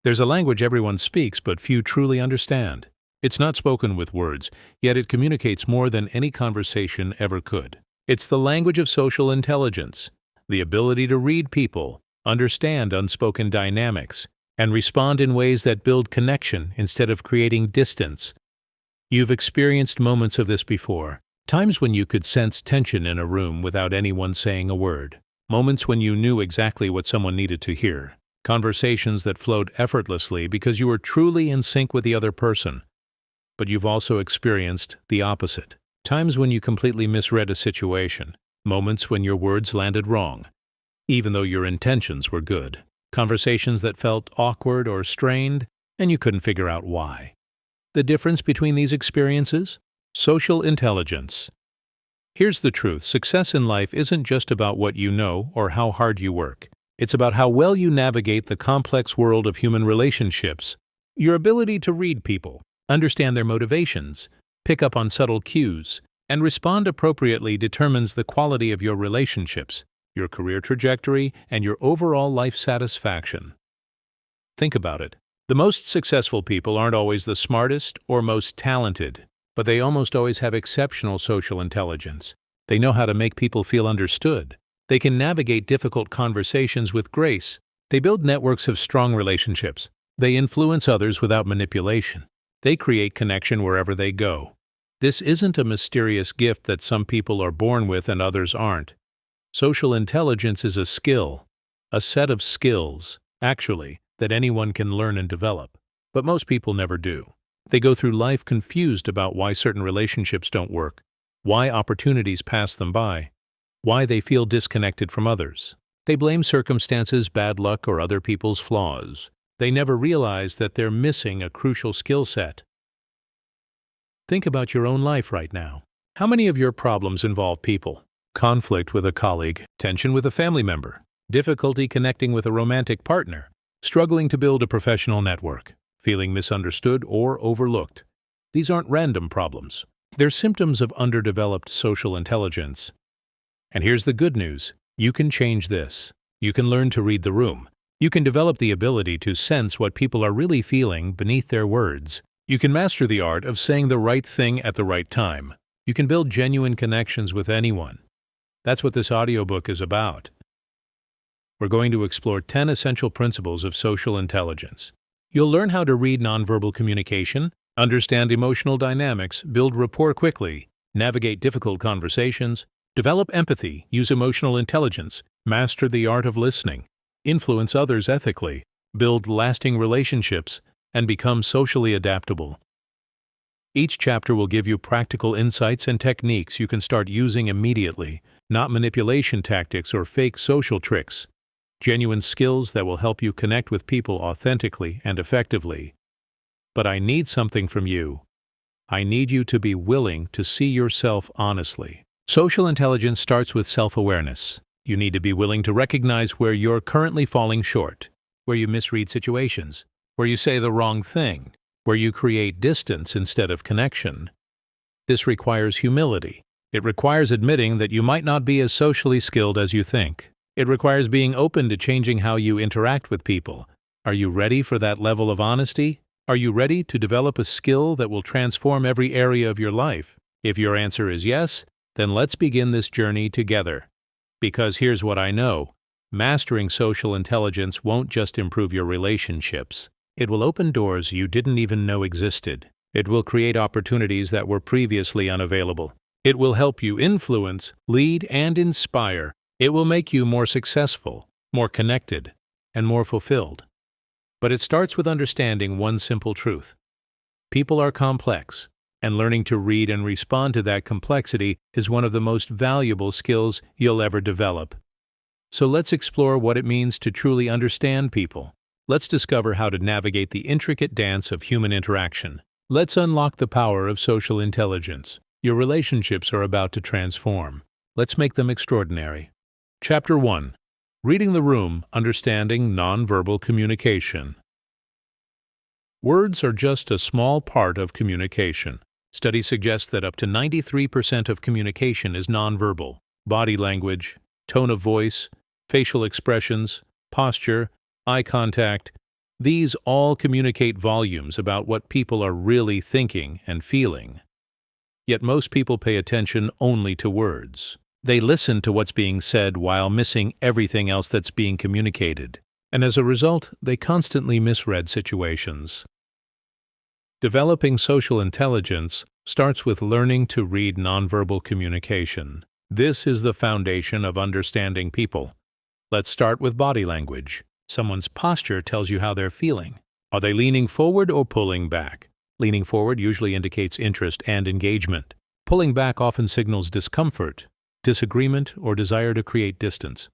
There's a language everyone speaks but few truly understand. It's not spoken with words, yet it communicates more than any conversation ever could. It's the language of social intelligence, the ability to read people, understand unspoken dynamics, and respond in ways that build connection instead of creating distance. You've experienced moments of this before, times when you could sense tension in a room without anyone saying a word, moments when you knew exactly what someone needed to hear, conversations that flowed effortlessly because you were truly in sync with the other person. But you've also experienced the opposite, times when you completely misread a situation, moments when your words landed wrong, even though your intentions were good. Conversations that felt awkward or strained, and you couldn't figure out why. The difference between these experiences? Social intelligence. Here's the truth: success in life isn't just about what you know or how hard you work. It's about how well you navigate the complex world of human relationships. Your ability to read people, understand their motivations, pick up on subtle cues, and respond appropriately determines the quality of your relationships, your career trajectory, and your overall life satisfaction. Think about it. The most successful people aren't always the smartest or most talented, but they almost always have exceptional social intelligence. They know how to make people feel understood. They can navigate difficult conversations with grace. They build networks of strong relationships. They influence others without manipulation. They create connection wherever they go. This isn't a mysterious gift that some people are born with and others aren't. Social intelligence is a skill, a set of skills, actually, that anyone can learn and develop. But most people never do. They go through life confused about why certain relationships don't work, why opportunities pass them by, why they feel disconnected from others. They blame circumstances, bad luck, or other people's flaws. They never realize that they're missing a crucial skill set. Think about your own life right now. How many of your problems involve people? Conflict with a colleague, tension with a family member, difficulty connecting with a romantic partner, struggling to build a professional network, feeling misunderstood or overlooked. These aren't random problems. They're symptoms of underdeveloped social intelligence. And here's the good news: you can change this. You can learn to read the room. You can develop the ability to sense what people are really feeling beneath their words. You can master the art of saying the right thing at the right time. You can build genuine connections with anyone. That's what this audiobook is about. We're going to explore 10 essential principles of social intelligence. You'll learn how to read nonverbal communication, understand emotional dynamics, build rapport quickly, navigate difficult conversations, develop empathy, use emotional intelligence, master the art of listening, influence others ethically, build lasting relationships, and become socially adaptable. Each chapter will give you practical insights and techniques you can start using immediately, not manipulation tactics or fake social tricks. Genuine skills that will help you connect with people authentically and effectively. But I need something from you. I need you to be willing to see yourself honestly. Social intelligence starts with self-awareness. You need to be willing to recognize where you're currently falling short, where you misread situations, where you say the wrong thing, where you create distance instead of connection. This requires humility. It requires admitting that you might not be as socially skilled as you think. It requires being open to changing how you interact with people. Are you ready for that level of honesty? Are you ready to develop a skill that will transform every area of your life? If your answer is yes, then let's begin this journey together. Because here's what I know: mastering social intelligence won't just improve your relationships. It will open doors you didn't even know existed. It will create opportunities that were previously unavailable. It will help you influence, lead, and inspire. It will make you more successful, more connected, and more fulfilled. But it starts with understanding one simple truth. People are complex, and learning to read and respond to that complexity is one of the most valuable skills you'll ever develop. So let's explore what it means to truly understand people. Let's discover how to navigate the intricate dance of human interaction. Let's unlock the power of social intelligence. Your relationships are about to transform. Let's make them extraordinary. Chapter 1. Reading the Room, Understanding Nonverbal Communication. Words are just a small part of communication. Studies suggest that up to 93% of communication is nonverbal. Body language, tone of voice, facial expressions, posture, eye contact, These all communicate volumes about what people are really thinking and feeling. Yet most people pay attention only to words. They listen to what's being said while missing everything else that's being communicated, and as a result, they constantly misread situations. Developing social intelligence starts with learning to read nonverbal communication. This is the foundation of understanding people. Let's start with body language. Someone's posture tells you how they're feeling. Are they leaning forward or pulling back? Leaning forward usually indicates interest and engagement. Pulling back often signals discomfort, disagreement, or desire to create distance.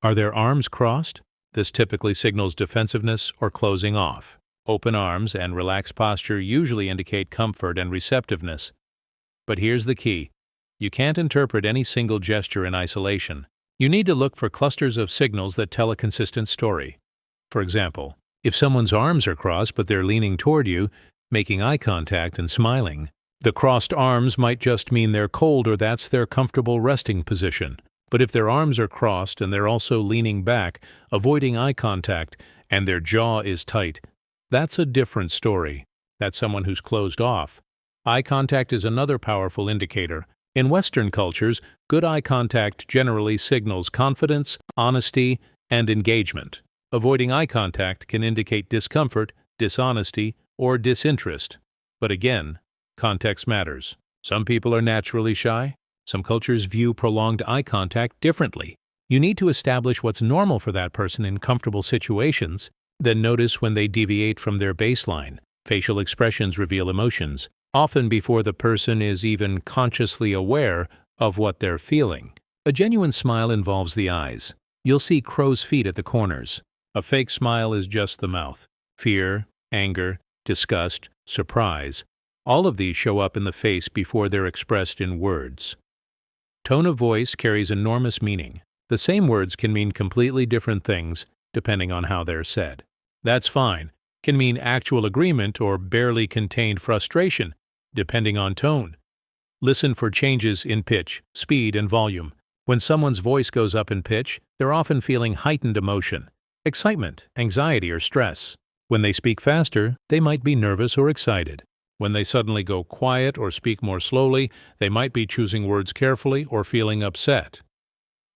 Are their arms crossed? This typically signals defensiveness or closing off. Open arms and relaxed posture usually indicate comfort and receptiveness. But here's the key. You can't interpret any single gesture in isolation. You need to look for clusters of signals that tell a consistent story. For example, if someone's arms are crossed but they're leaning toward you, making eye contact and smiling, the crossed arms might just mean they're cold or that's their comfortable resting position. But if their arms are crossed and they're also leaning back, avoiding eye contact, and their jaw is tight, that's a different story. That's someone who's closed off. Eye contact is another powerful indicator. In Western cultures, good eye contact generally signals confidence, honesty, and engagement. Avoiding eye contact can indicate discomfort, dishonesty, or disinterest. But again, context matters. Some people are naturally shy. Some cultures view prolonged eye contact differently. You need to establish what's normal for that person in comfortable situations, then notice when they deviate from their baseline. Facial expressions reveal emotions, often before the person is even consciously aware of what they're feeling. A genuine smile involves the eyes. You'll see crow's feet at the corners. A fake smile is just the mouth. Fear, anger, disgust, surprise, all of these show up in the face before they're expressed in words. Tone of voice carries enormous meaning. The same words can mean completely different things depending on how they're said. That's fine. Can mean actual agreement or barely contained frustration, depending on tone. Listen for changes in pitch, speed, and volume. When someone's voice goes up in pitch, they're often feeling heightened emotion, excitement, anxiety, or stress. When they speak faster, they might be nervous or excited. When they suddenly go quiet or speak more slowly, they might be choosing words carefully or feeling upset.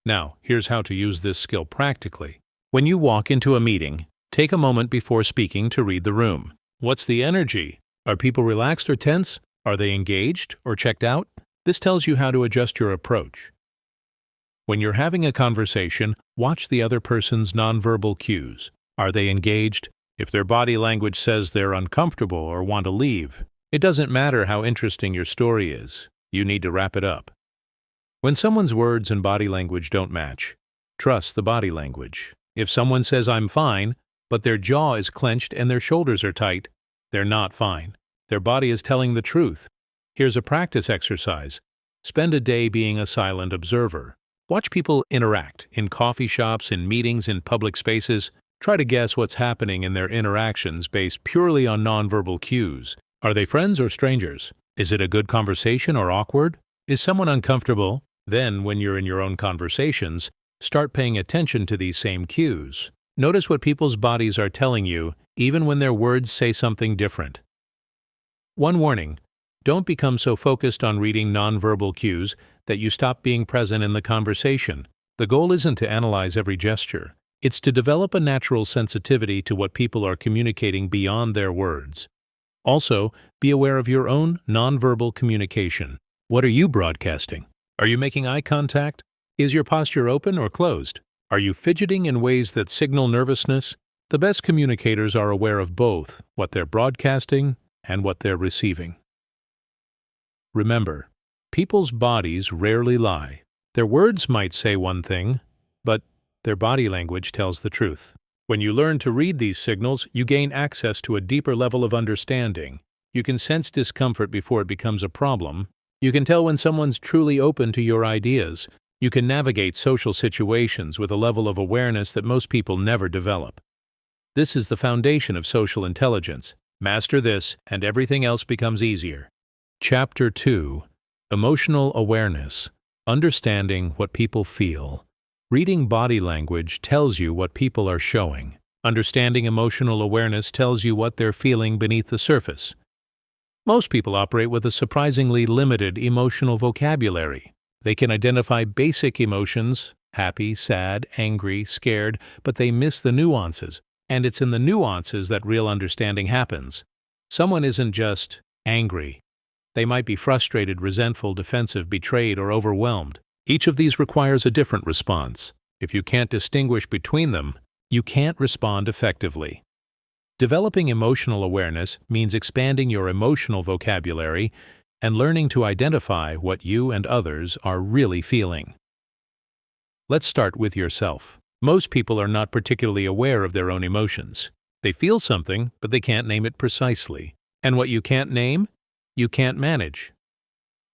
Now, here's how to use this skill practically. When you walk into a meeting, take a moment before speaking to read the room. What's the energy? Are people relaxed or tense? Are they engaged or checked out? This tells you how to adjust your approach. When you're having a conversation, watch the other person's nonverbal cues. Are they engaged? If their body language says they're uncomfortable or want to leave, it doesn't matter how interesting your story is. You need to wrap it up. When someone's words and body language don't match, trust the body language. If someone says, "I'm fine," but their jaw is clenched and their shoulders are tight, they're not fine. Their body is telling the truth. Here's a practice exercise. Spend a day being a silent observer. Watch people interact in coffee shops, in meetings, in public spaces. Try to guess what's happening in their interactions based purely on nonverbal cues. Are they friends or strangers? Is it a good conversation or awkward? Is someone uncomfortable? Then, when you're in your own conversations, start paying attention to these same cues. Notice what people's bodies are telling you, even when their words say something different. One warning: don't become so focused on reading nonverbal cues that you stop being present in the conversation. The goal isn't to analyze every gesture. It's to develop a natural sensitivity to what people are communicating beyond their words. Also, be aware of your own nonverbal communication. What are you broadcasting? Are you making eye contact? Is your posture open or closed? Are you fidgeting in ways that signal nervousness? The best communicators are aware of both what they're broadcasting and what they're receiving. Remember, people's bodies rarely lie. Their words might say one thing, but their body language tells the truth. When you learn to read these signals, you gain access to a deeper level of understanding. You can sense discomfort before it becomes a problem. You can tell when someone's truly open to your ideas. You can navigate social situations with a level of awareness that most people never develop. This is the foundation of social intelligence. Master this, and everything else becomes easier. Chapter 2: Emotional Awareness. Understanding what people feel. Reading body language tells you what people are showing. Understanding emotional awareness tells you what they're feeling beneath the surface. Most people operate with a surprisingly limited emotional vocabulary. They can identify basic emotions, happy, sad, angry, scared, but they miss the nuances. And it's in the nuances that real understanding happens. Someone isn't just angry. They might be frustrated, resentful, defensive, betrayed, or overwhelmed. Each of these requires a different response. If you can't distinguish between them, you can't respond effectively. Developing emotional awareness means expanding your emotional vocabulary and learning to identify what you and others are really feeling. Let's start with yourself. Most people are not particularly aware of their own emotions. They feel something, but they can't name it precisely. And what you can't name, you can't manage.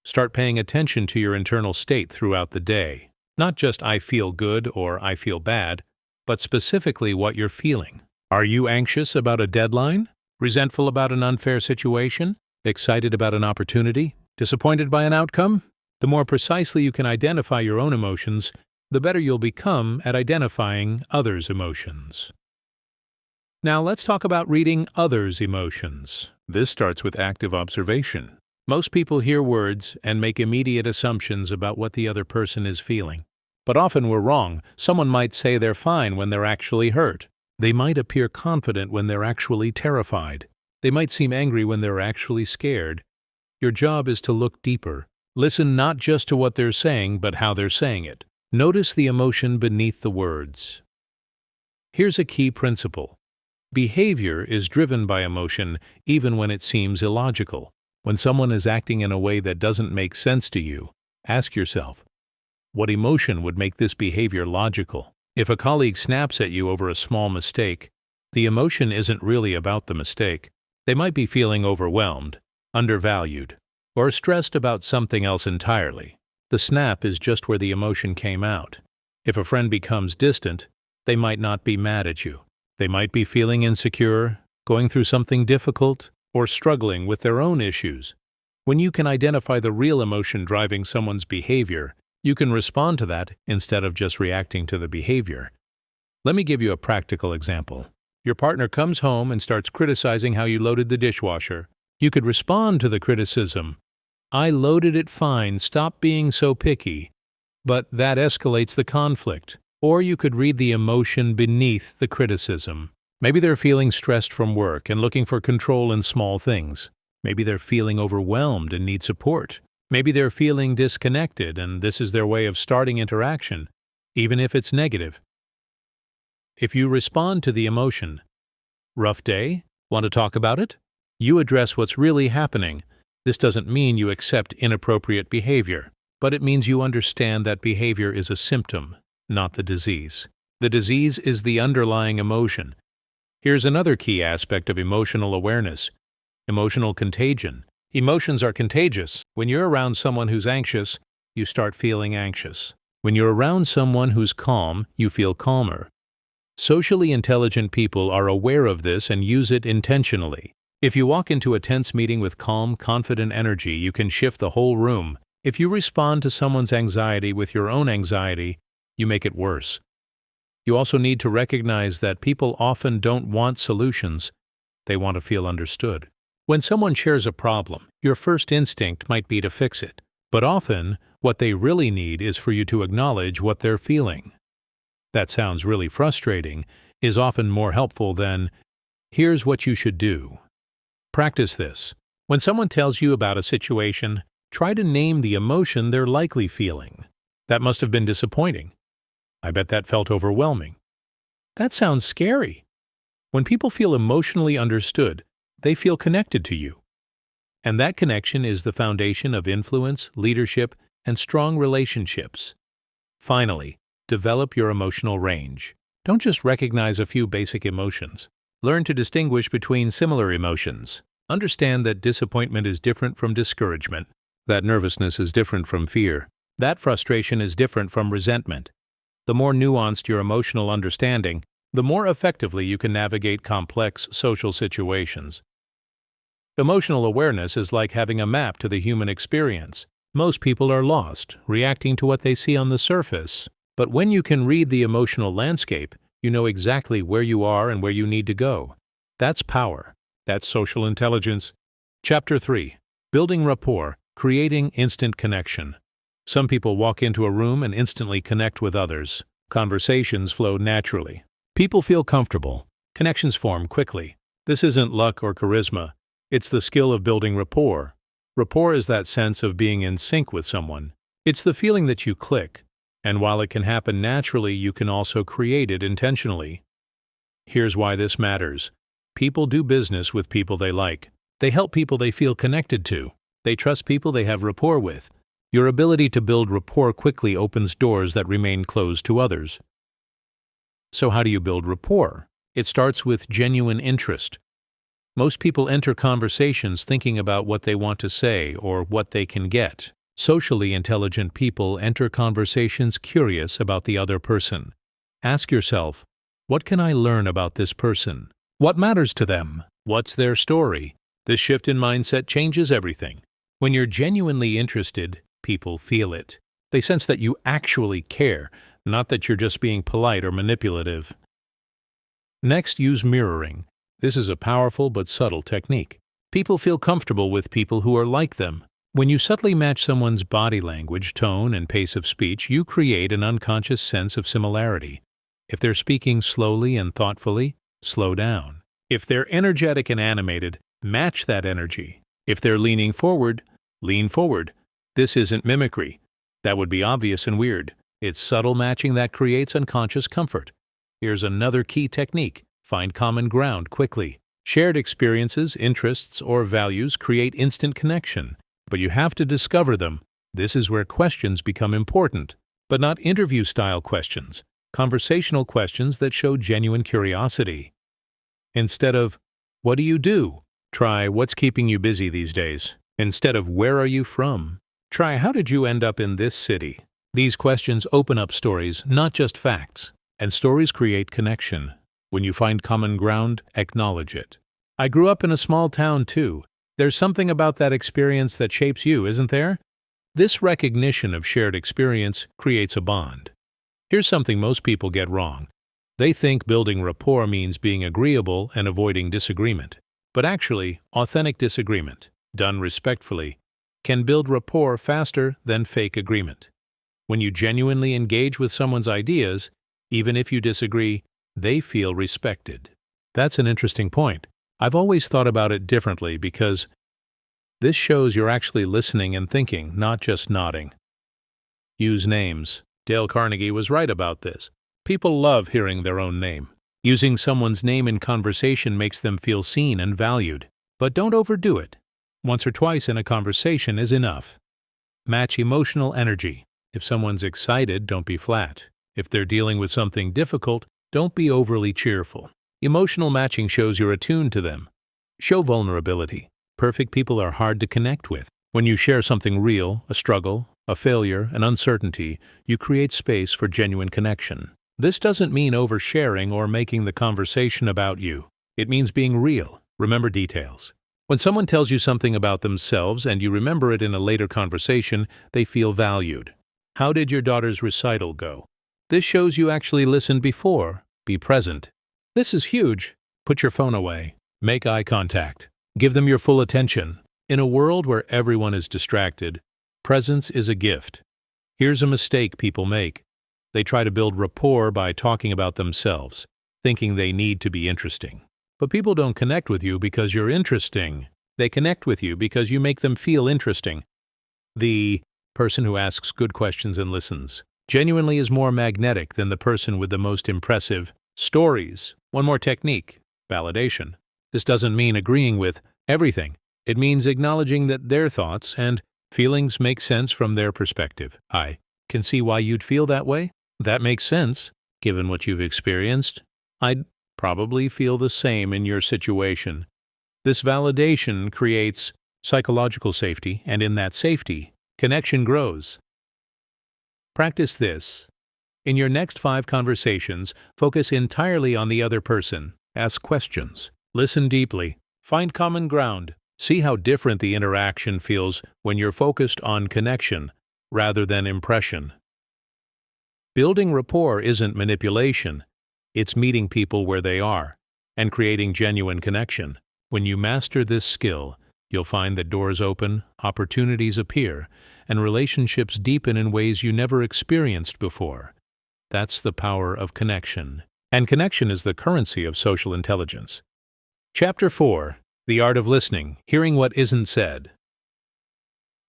Start paying attention to your internal state throughout the day. Not just I feel good or I feel bad, but specifically what you're feeling. Are you anxious about a deadline? Resentful about an unfair situation? Excited about an opportunity? Disappointed by an outcome? The more precisely you can identify your own emotions, the better you'll become at identifying others' emotions. Now let's talk about reading others' emotions. This starts with active observation. Most people hear words and make immediate assumptions about what the other person is feeling. But often we're wrong. Someone might say they're fine when they're actually hurt. They might appear confident when they're actually terrified. They might seem angry when they're actually scared. Your job is to look deeper. Listen not just to what they're saying, but how they're saying it. Notice the emotion beneath the words. Here's a key principle. Behavior is driven by emotion even when it seems illogical. When someone is acting in a way that doesn't make sense to you, ask yourself, what emotion would make this behavior logical? If a colleague snaps at you over a small mistake, the emotion isn't really about the mistake. They might be feeling overwhelmed, undervalued, or stressed about something else entirely. The snap is just where the emotion came out. If a friend becomes distant, they might not be mad at you. They might be feeling insecure, going through something difficult, or struggling with their own issues. When you can identify the real emotion driving someone's behavior, you can respond to that instead of just reacting to the behavior. Let me give you a practical example. Your partner comes home and starts criticizing how you loaded the dishwasher. You could respond to the criticism, "I loaded it fine, stop being so picky." But that escalates the conflict. Or you could read the emotion beneath the criticism. Maybe they're feeling stressed from work and looking for control in small things. Maybe they're feeling overwhelmed and need support. Maybe they're feeling disconnected and this is their way of starting interaction, even if it's negative. If you respond to the emotion, "Rough day? Want to talk about it?" you address what's really happening. This doesn't mean you accept inappropriate behavior, but it means you understand that behavior is a symptom, not the disease. The disease is the underlying emotion. Here's another key aspect of emotional awareness: emotional contagion. Emotions are contagious. When you're around someone who's anxious, you start feeling anxious. When you're around someone who's calm, you feel calmer. Socially intelligent people are aware of this and use it intentionally. If you walk into a tense meeting with calm, confident energy, you can shift the whole room. If you respond to someone's anxiety with your own anxiety, you make it worse. You also need to recognize that people often don't want solutions. They want to feel understood. When someone shares a problem, your first instinct might be to fix it. But often, what they really need is for you to acknowledge what they're feeling. That sounds really frustrating, is often more helpful than, "Here's what you should do." Practice this. When someone tells you about a situation, try to name the emotion they're likely feeling. "That must have been disappointing. I bet that felt overwhelming. That sounds scary." When people feel emotionally understood, they feel connected to you. And that connection is the foundation of influence, leadership, and strong relationships. Finally, develop your emotional range. Don't just recognize a few basic emotions. Learn to distinguish between similar emotions. Understand that disappointment is different from discouragement. That nervousness is different from fear. That frustration is different from resentment. The more nuanced your emotional understanding, the more effectively you can navigate complex social situations. Emotional awareness is like having a map to the human experience. Most people are lost, reacting to what they see on the surface. But when you can read the emotional landscape, You know exactly where you are and where you need to go. That's power. That's social intelligence. Chapter 3. Building rapport, creating instant connection. Some people walk into a room and instantly connect with others. Conversations flow naturally. People feel comfortable. Connections form quickly. This isn't luck or charisma. It's the skill of building rapport. Rapport is that sense of being in sync with someone. It's the feeling that you click. And while it can happen naturally, you can also create it intentionally. Here's why this matters. People do business with people they like. They help people they feel connected to. They trust people they have rapport with. Your ability to build rapport quickly opens doors that remain closed to others. So how do you build rapport? It starts with genuine interest. Most people enter conversations thinking about what they want to say or what they can get. Socially intelligent people enter conversations curious about the other person. Ask yourself, what can I learn about this person? What matters to them? What's their story? This shift in mindset changes everything. When you're genuinely interested, people feel it. They sense that you actually care, not that you're just being polite or manipulative. Next, use mirroring. This is a powerful but subtle technique. People feel comfortable with people who are like them. When you subtly match someone's body language, tone, and pace of speech, you create an unconscious sense of similarity. If they're speaking slowly and thoughtfully, slow down. If they're energetic and animated, match that energy. If they're leaning forward, lean forward. This isn't mimicry. That would be obvious and weird. It's subtle matching that creates unconscious comfort. Here's another key technique. Find common ground quickly. Shared experiences, interests, or values create instant connection. But you have to discover them. This is where questions become important. But not interview-style questions. Conversational questions that show genuine curiosity. Instead of, what do you do? Try, what's keeping you busy these days? Instead of, where are you from? Try, how did you end up in this city? These questions open up stories, not just facts. And stories create connection. When you find common ground, acknowledge it. I grew up in a small town too. There's something about that experience that shapes you, isn't there? This recognition of shared experience creates a bond. Here's something most people get wrong. They think building rapport means being agreeable and avoiding disagreement. But actually, authentic disagreement, done respectfully, can build rapport faster than fake agreement. When you genuinely engage with someone's ideas, even if you disagree, they feel respected. That's an interesting point. I've always thought about it differently because this shows you're actually listening and thinking, not just nodding. Use names. Dale Carnegie was right about this. People love hearing their own name. Using someone's name in conversation makes them feel seen and valued. But don't overdo it. Once or twice in a conversation is enough. Match emotional energy. If someone's excited, don't be flat. If they're dealing with something difficult, don't be overly cheerful. Emotional matching shows you're attuned to them. Show vulnerability. Perfect people are hard to connect with. When you share something real, a struggle, a failure, an uncertainty, you create space for genuine connection. This doesn't mean oversharing or making the conversation about you. It means being real. Remember details. When someone tells you something about themselves and you remember it in a later conversation, they feel valued. How did your daughter's recital go? This shows you actually listened before. Be present. This is huge. Put your phone away. Make eye contact. Give them your full attention. In a world where everyone is distracted, presence is a gift. Here's a mistake people make. They try to build rapport by talking about themselves, thinking they need to be interesting. But people don't connect with you because you're interesting. They connect with you because you make them feel interesting. The person who asks good questions and listens genuinely is more magnetic than the person with the most impressive stories. One more technique, validation. This doesn't mean agreeing with everything. It means acknowledging that their thoughts and feelings make sense from their perspective. I can see why you'd feel that way. That makes sense, given what you've experienced. I'd probably feel the same in your situation. This validation creates psychological safety, and in that safety, connection grows. Practice this. In your next 5 conversations, focus entirely on the other person. Ask questions. Listen deeply. Find common ground. See how different the interaction feels when you're focused on connection rather than impression. Building rapport isn't manipulation. It's meeting people where they are and creating genuine connection. When you master this skill, you'll find that doors open, opportunities appear, and relationships deepen in ways you never experienced before. That's the power of connection. And connection is the currency of social intelligence. Chapter 4. The Art of Listening, Hearing What Isn't Said.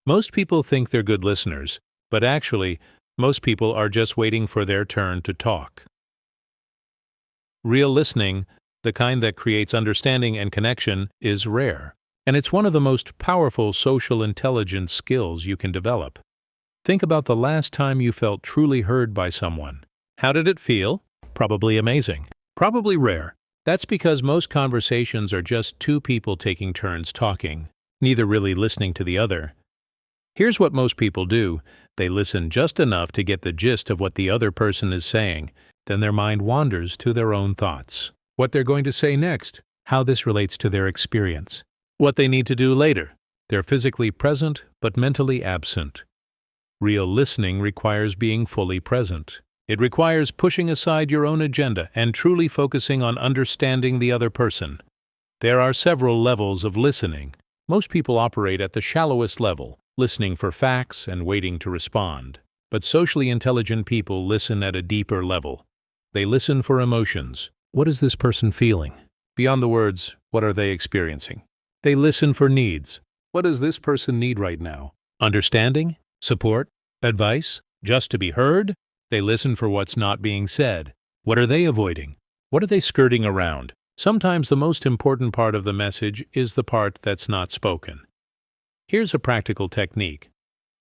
Most people think they're good listeners, but actually, most people are just waiting for their turn to talk. Real listening, the kind that creates understanding and connection, is rare, and it's one of the most powerful social intelligence skills you can develop. Think about the last time you felt truly heard by someone. How did it feel? Probably amazing. Probably rare. That's because most conversations are just two people taking turns talking, neither really listening to the other. Here's what most people do. They listen just enough to get the gist of what the other person is saying, then their mind wanders to their own thoughts. What they're going to say next, how this relates to their experience, what they need to do later. They're physically present, but mentally absent. Real listening requires being fully present. It requires pushing aside your own agenda and truly focusing on understanding the other person. There are several levels of listening. Most people operate at the shallowest level, listening for facts and waiting to respond. But socially intelligent people listen at a deeper level. They listen for emotions. What is this person feeling? Beyond the words, what are they experiencing? They listen for needs. What does this person need right now? Understanding? Support? Advice? Just to be heard? They listen for what's not being said. What are they avoiding? What are they skirting around? Sometimes the most important part of the message is the part that's not spoken. Here's a practical technique.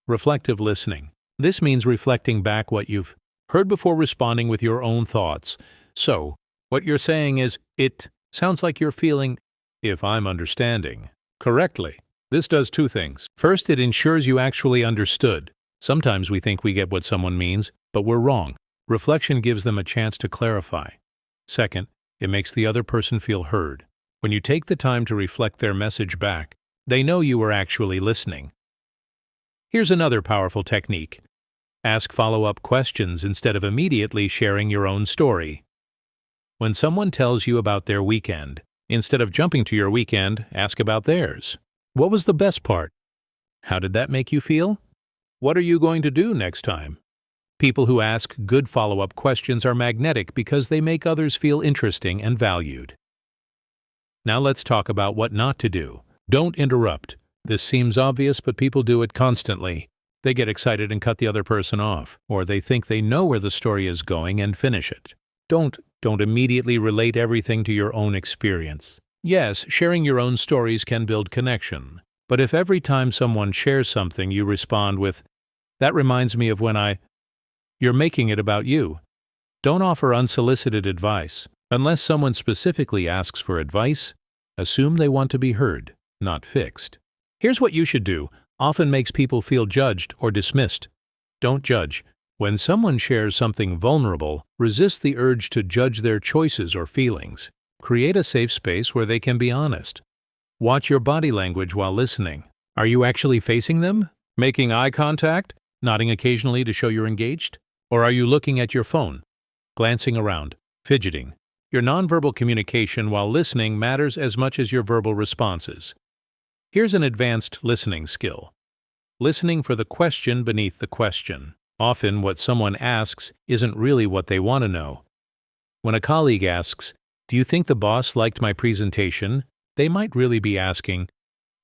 Reflective listening. This means reflecting back what you've heard before responding with your own thoughts. So, what you're saying is, it sounds like you're feeling, if I'm understanding correctly. This does two things. First, it ensures you actually understood. Sometimes we think we get what someone means, but we're wrong. Reflection gives them a chance to clarify. Second, it makes the other person feel heard. When you take the time to reflect their message back, they know you are actually listening. Here's another powerful technique. Ask follow-up questions instead of immediately sharing your own story. When someone tells you about their weekend, instead of jumping to your weekend, ask about theirs. What was the best part? How did that make you feel? What are you going to do next time? People who ask good follow-up questions are magnetic because they make others feel interesting and valued. Now let's talk about what not to do. Don't interrupt. This seems obvious, but people do it constantly. They get excited and cut the other person off, or they think they know where the story is going and finish it. Don't immediately relate everything to your own experience. Yes, sharing your own stories can build connection, but if every time someone shares something you respond with, "That reminds me of when you're making it about you." Don't offer unsolicited advice. Unless someone specifically asks for advice, assume they want to be heard, not fixed. Here's what you should do. Often makes people feel judged or dismissed. Don't judge. When someone shares something vulnerable, resist the urge to judge their choices or feelings. Create a safe space where they can be honest. Watch your body language while listening. Are you actually facing them? Making eye contact? Nodding occasionally to show you're engaged? Or are you looking at your phone? Glancing around? Fidgeting? Your nonverbal communication while listening matters as much as your verbal responses. Here's an advanced listening skill. Listening for the question beneath the question. Often what someone asks isn't really what they want to know. When a colleague asks, "Do you think the boss liked my presentation?" they might really be asking,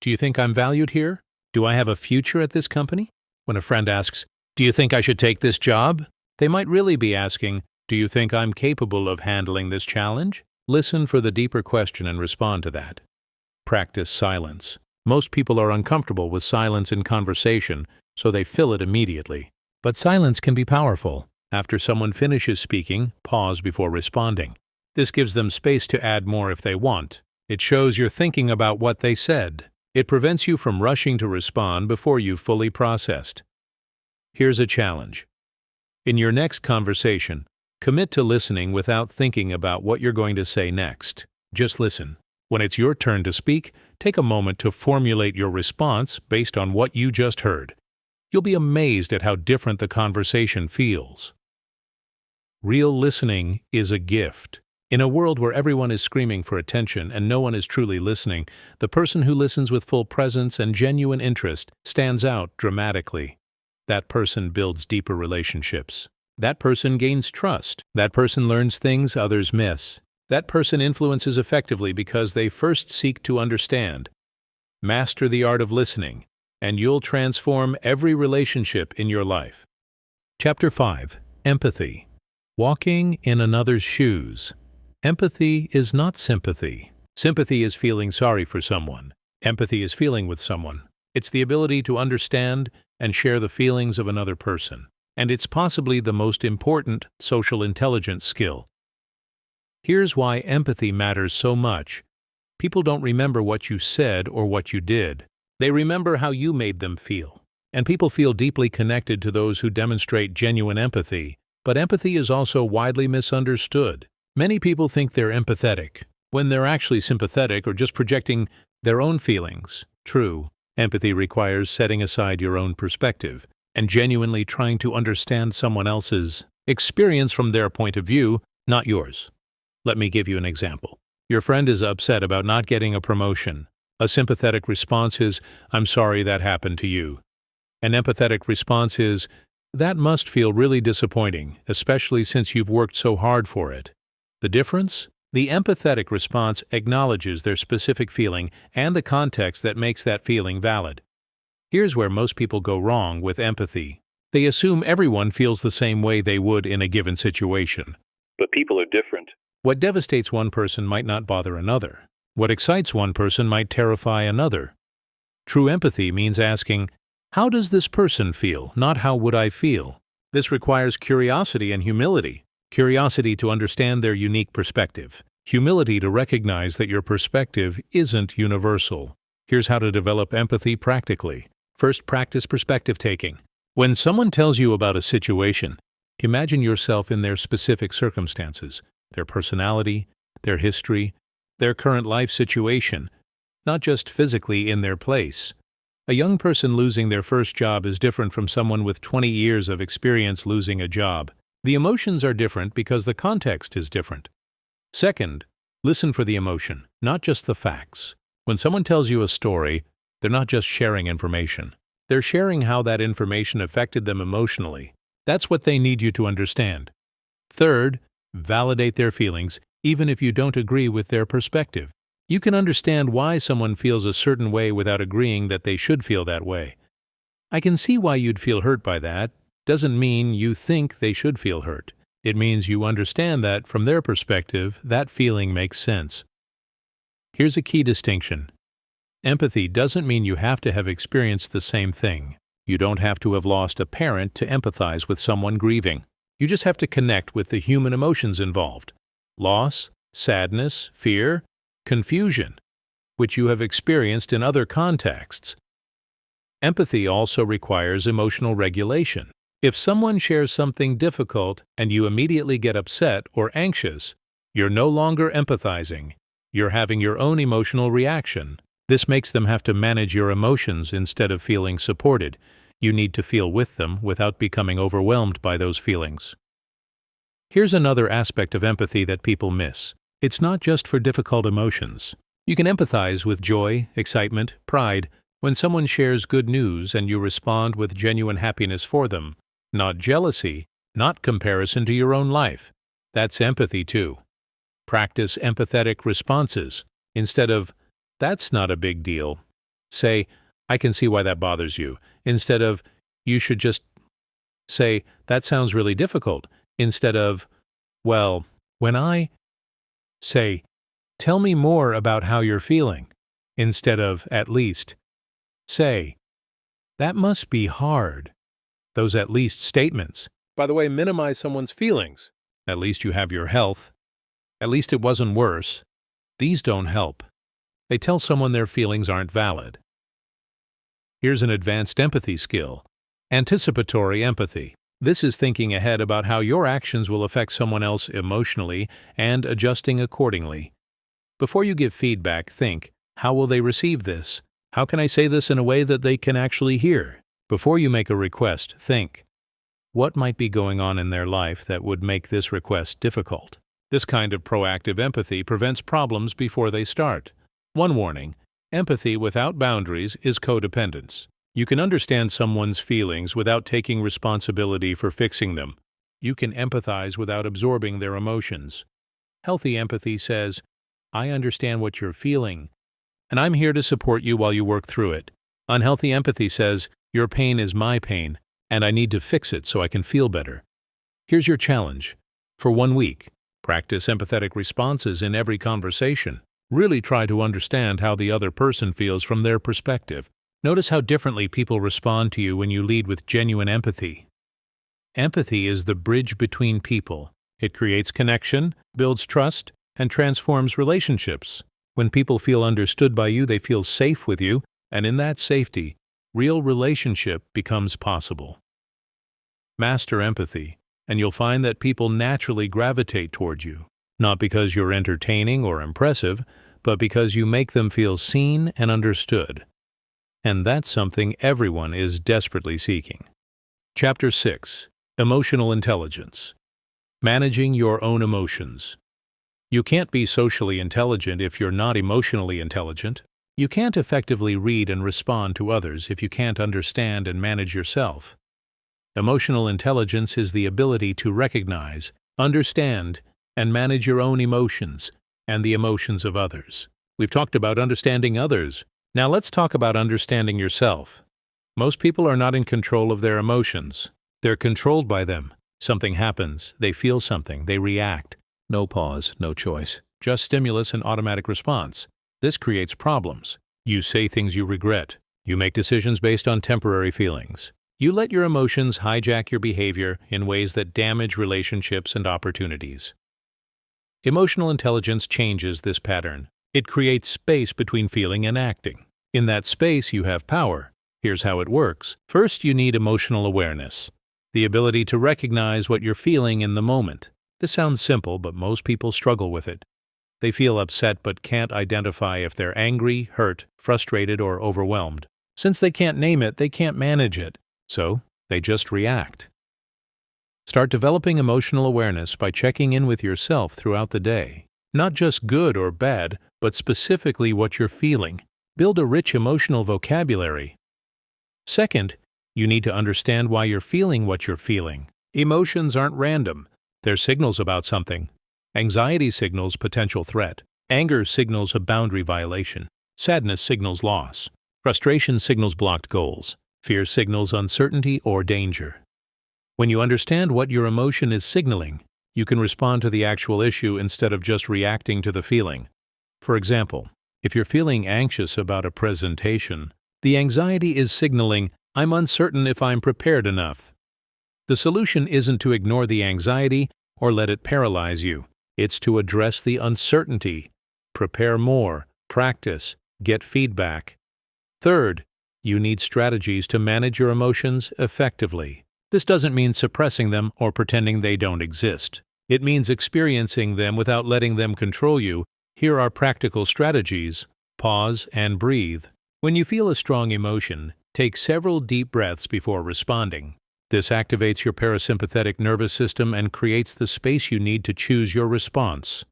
"Do you think I'm valued here? Do I have a future at this company?" When a friend asks, "Do you think I should take this job?" they might really be asking, "Do you think I'm capable of handling this challenge?" Listen for the deeper question and respond to that. Practice silence. Most people are uncomfortable with silence in conversation, so they fill it immediately. But silence can be powerful. After someone finishes speaking, pause before responding. This gives them space to add more if they want. It shows you're thinking about what they said. It prevents you from rushing to respond before you've fully processed. Here's a challenge. In your next conversation, commit to listening without thinking about what you're going to say next. Just listen. When it's your turn to speak, take a moment to formulate your response based on what you just heard. You'll be amazed at how different the conversation feels. Real listening is a gift. In a world where everyone is screaming for attention and no one is truly listening, the person who listens with full presence and genuine interest stands out dramatically. That person builds deeper relationships. That person gains trust. That person learns things others miss. That person influences effectively because they first seek to understand. Master the art of listening, and you'll transform every relationship in your life. Chapter 5. Empathy. Walking in another's shoes. Empathy is not sympathy. Sympathy is feeling sorry for someone. Empathy is feeling with someone. It's the ability to understand and share the feelings of another person. And it's possibly the most important social intelligence skill. Here's why empathy matters so much. People don't remember what you said or what you did. They remember how you made them feel. And people feel deeply connected to those who demonstrate genuine empathy. But empathy is also widely misunderstood. Many people think they're empathetic, when they're actually sympathetic or just projecting their own feelings. True, empathy requires setting aside your own perspective and genuinely trying to understand someone else's experience from their point of view, not yours. Let me give you an example. Your friend is upset about not getting a promotion. A sympathetic response is, "I'm sorry that happened to you." An empathetic response is, "That must feel really disappointing, especially since you've worked so hard for it." The difference? The empathetic response acknowledges their specific feeling and the context that makes that feeling valid. Here's where most people go wrong with empathy. They assume everyone feels the same way they would in a given situation. But people are different. What devastates one person might not bother another. What excites one person might terrify another. True empathy means asking, "How does this person feel?" not "How would I feel?" This requires curiosity and humility. Curiosity to understand their unique perspective. Humility to recognize that your perspective isn't universal. Here's how to develop empathy practically. First, practice perspective taking. When someone tells you about a situation, imagine yourself in their specific circumstances, their personality, their history, their current life situation, not just physically in their place. A young person losing their first job is different from someone with 20 years of experience losing a job. The emotions are different because the context is different. Second, listen for the emotion, not just the facts. When someone tells you a story, they're not just sharing information. They're sharing how that information affected them emotionally. That's what they need you to understand. Third, validate their feelings, even if you don't agree with their perspective. You can understand why someone feels a certain way without agreeing that they should feel that way. "I can see why you'd feel hurt by that." Doesn't mean you think they should feel hurt. It means you understand that, from their perspective, that feeling makes sense. Here's a key distinction. Empathy doesn't mean you have to have experienced the same thing. You don't have to have lost a parent to empathize with someone grieving. You just have to connect with the human emotions involved. Loss, sadness, fear, confusion, which you have experienced in other contexts. Empathy also requires emotional regulation. If someone shares something difficult and you immediately get upset or anxious, you're no longer empathizing. You're having your own emotional reaction. This makes them have to manage your emotions instead of feeling supported. You need to feel with them without becoming overwhelmed by those feelings. Here's another aspect of empathy that people miss. It's not just for difficult emotions. You can empathize with joy, excitement, pride, when someone shares good news and you respond with genuine happiness for them. Not jealousy, not comparison to your own life. That's empathy too. Practice empathetic responses. Instead of, "That's not a big deal," say, "I can see why that bothers you." Instead of, "You should just," say, "That sounds really difficult." Instead of, "Well, when I," say, "Tell me more about how you're feeling." Instead of, "At least," say, "That must be hard." Those "at least" statements, by the way, minimize someone's feelings. "At least you have your health." "At least it wasn't worse." These don't help. They tell someone their feelings aren't valid. Here's an advanced empathy skill. Anticipatory empathy. This is thinking ahead about how your actions will affect someone else emotionally and adjusting accordingly. Before you give feedback, think, how will they receive this? How can I say this in a way that they can actually hear? Before you make a request, think, what might be going on in their life that would make this request difficult. This kind of proactive empathy prevents problems before they start. One warning: empathy without boundaries is codependence. You can understand someone's feelings without taking responsibility for fixing them. You can empathize without absorbing their emotions. Healthy empathy says, "I understand what you're feeling, and I'm here to support you while you work through it." Unhealthy empathy says, "Your pain is my pain, and I need to fix it so I can feel better." Here's your challenge. For 1 week, practice empathetic responses in every conversation. Really try to understand how the other person feels from their perspective. Notice how differently people respond to you when you lead with genuine empathy. Empathy is the bridge between people. It creates connection, builds trust, and transforms relationships. When people feel understood by you, they feel safe with you, and in that safety, real relationship becomes possible. Master empathy, and you'll find that people naturally gravitate toward you, not because you're entertaining or impressive, but because you make them feel seen and understood. And that's something everyone is desperately seeking. Chapter 6: Emotional Intelligence. Managing your own emotions. You can't be socially intelligent if you're not emotionally intelligent. You can't effectively read and respond to others if you can't understand and manage yourself. Emotional intelligence is the ability to recognize, understand, and manage your own emotions and the emotions of others. We've talked about understanding others. Now let's talk about understanding yourself. Most people are not in control of their emotions. They're controlled by them. Something happens, they feel something, they react. No pause, no choice, just stimulus and automatic response. This creates problems. You say things you regret. You make decisions based on temporary feelings. You let your emotions hijack your behavior in ways that damage relationships and opportunities. Emotional intelligence changes this pattern. It creates space between feeling and acting. In that space, you have power. Here's how it works. First, you need emotional awareness, the ability to recognize what you're feeling in the moment. This sounds simple, but most people struggle with it. They feel upset but can't identify if they're angry, hurt, frustrated, or overwhelmed. Since they can't name it, they can't manage it, so they just react. Start developing emotional awareness by checking in with yourself throughout the day. Not just good or bad, but specifically what you're feeling. Build a rich emotional vocabulary. Second, you need to understand why you're feeling what you're feeling. Emotions aren't random. They're signals about something. Anxiety signals potential threat. Anger signals a boundary violation. Sadness signals loss. Frustration signals blocked goals. Fear signals uncertainty or danger. When you understand what your emotion is signaling, you can respond to the actual issue instead of just reacting to the feeling. For example, if you're feeling anxious about a presentation, the anxiety is signaling, "I'm uncertain if I'm prepared enough." The solution isn't to ignore the anxiety or let it paralyze you. It's to address the uncertainty. Prepare more, practice, get feedback. Third, you need strategies to manage your emotions effectively. This doesn't mean suppressing them or pretending they don't exist. It means experiencing them without letting them control you. Here are practical strategies. Pause and breathe. When you feel a strong emotion, take several deep breaths before responding. This activates your parasympathetic nervous system and creates the space you need to choose your response.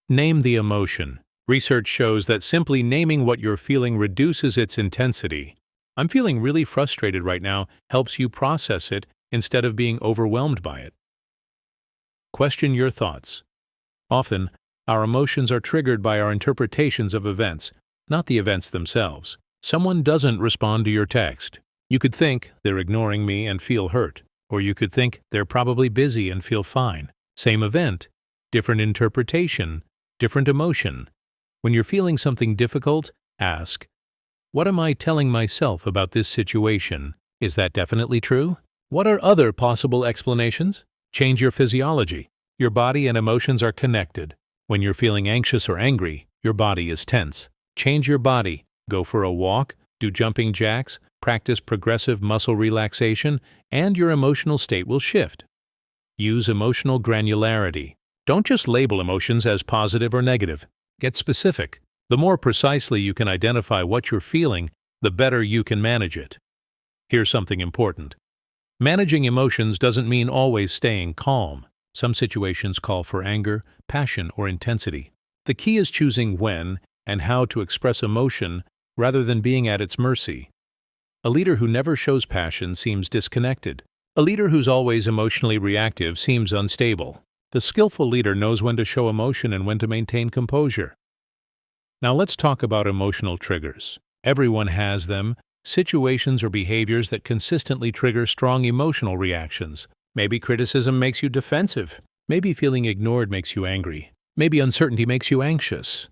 Name the emotion. Research shows that simply naming what you're feeling reduces its intensity. "I'm feeling really frustrated right now" helps you process it instead of being overwhelmed by it. Question your thoughts. Often, our emotions are triggered by our interpretations of events, not the events themselves. Someone doesn't respond to your text. You could think, "They're ignoring me," and feel hurt. Or you could think, "They're probably busy," and feel fine. Same event, different interpretation, different emotion. When you're feeling something difficult, ask, "What am I telling myself about this situation? Is that definitely true? What are other possible explanations?" Change your physiology. Your body and emotions are connected. When you're feeling anxious or angry, your body is tense. Change your body. Go for a walk, do jumping jacks, practice progressive muscle relaxation, and your emotional state will shift. Use emotional granularity. Don't just label emotions as positive or negative. Get specific. The more precisely you can identify what you're feeling, the better you can manage it. Here's something important. Managing emotions doesn't mean always staying calm. Some situations call for anger, passion, or intensity. The key is choosing when and how to express emotion rather than being at its mercy. A leader who never shows passion seems disconnected. A leader who's always emotionally reactive seems unstable. The skillful leader knows when to show emotion and when to maintain composure. Now let's talk about emotional triggers. Everyone has them, situations or behaviors that consistently trigger strong emotional reactions. Maybe criticism makes you defensive. Maybe feeling ignored makes you angry. Maybe uncertainty makes you anxious.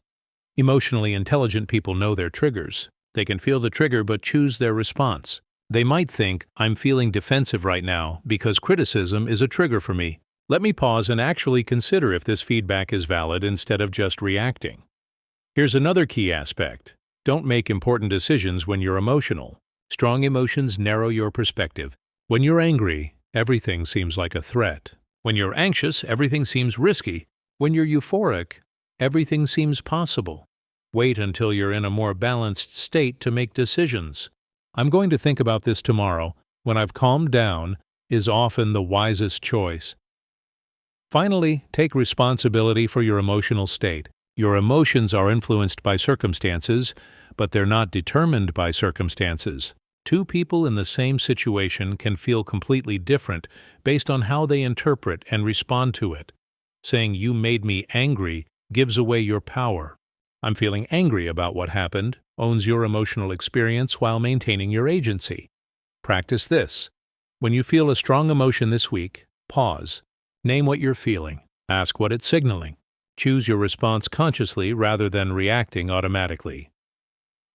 Emotionally intelligent people know their triggers. They can feel the trigger but choose their response. They might think, I'm feeling defensive right now because criticism is a trigger for me. Let me pause and actually consider if this feedback is valid instead of just reacting. Here's another key aspect. Don't make important decisions when you're emotional. Strong emotions narrow your perspective. When you're angry, everything seems like a threat. When you're anxious, everything seems risky. When you're euphoric, everything seems possible. Wait until you're in a more balanced state to make decisions. I'm going to think about this tomorrow. When I've calmed down is often the wisest choice. Finally, take responsibility for your emotional state. Your emotions are influenced by circumstances, but they're not determined by circumstances. Two people in the same situation can feel completely different based on how they interpret and respond to it. Saying, "You made me angry," gives away your power. "I'm feeling angry about what happened," owns your emotional experience while maintaining your agency. Practice this. When you feel a strong emotion this week, pause. Name what you're feeling. Ask what it's signaling. Choose your response consciously rather than reacting automatically.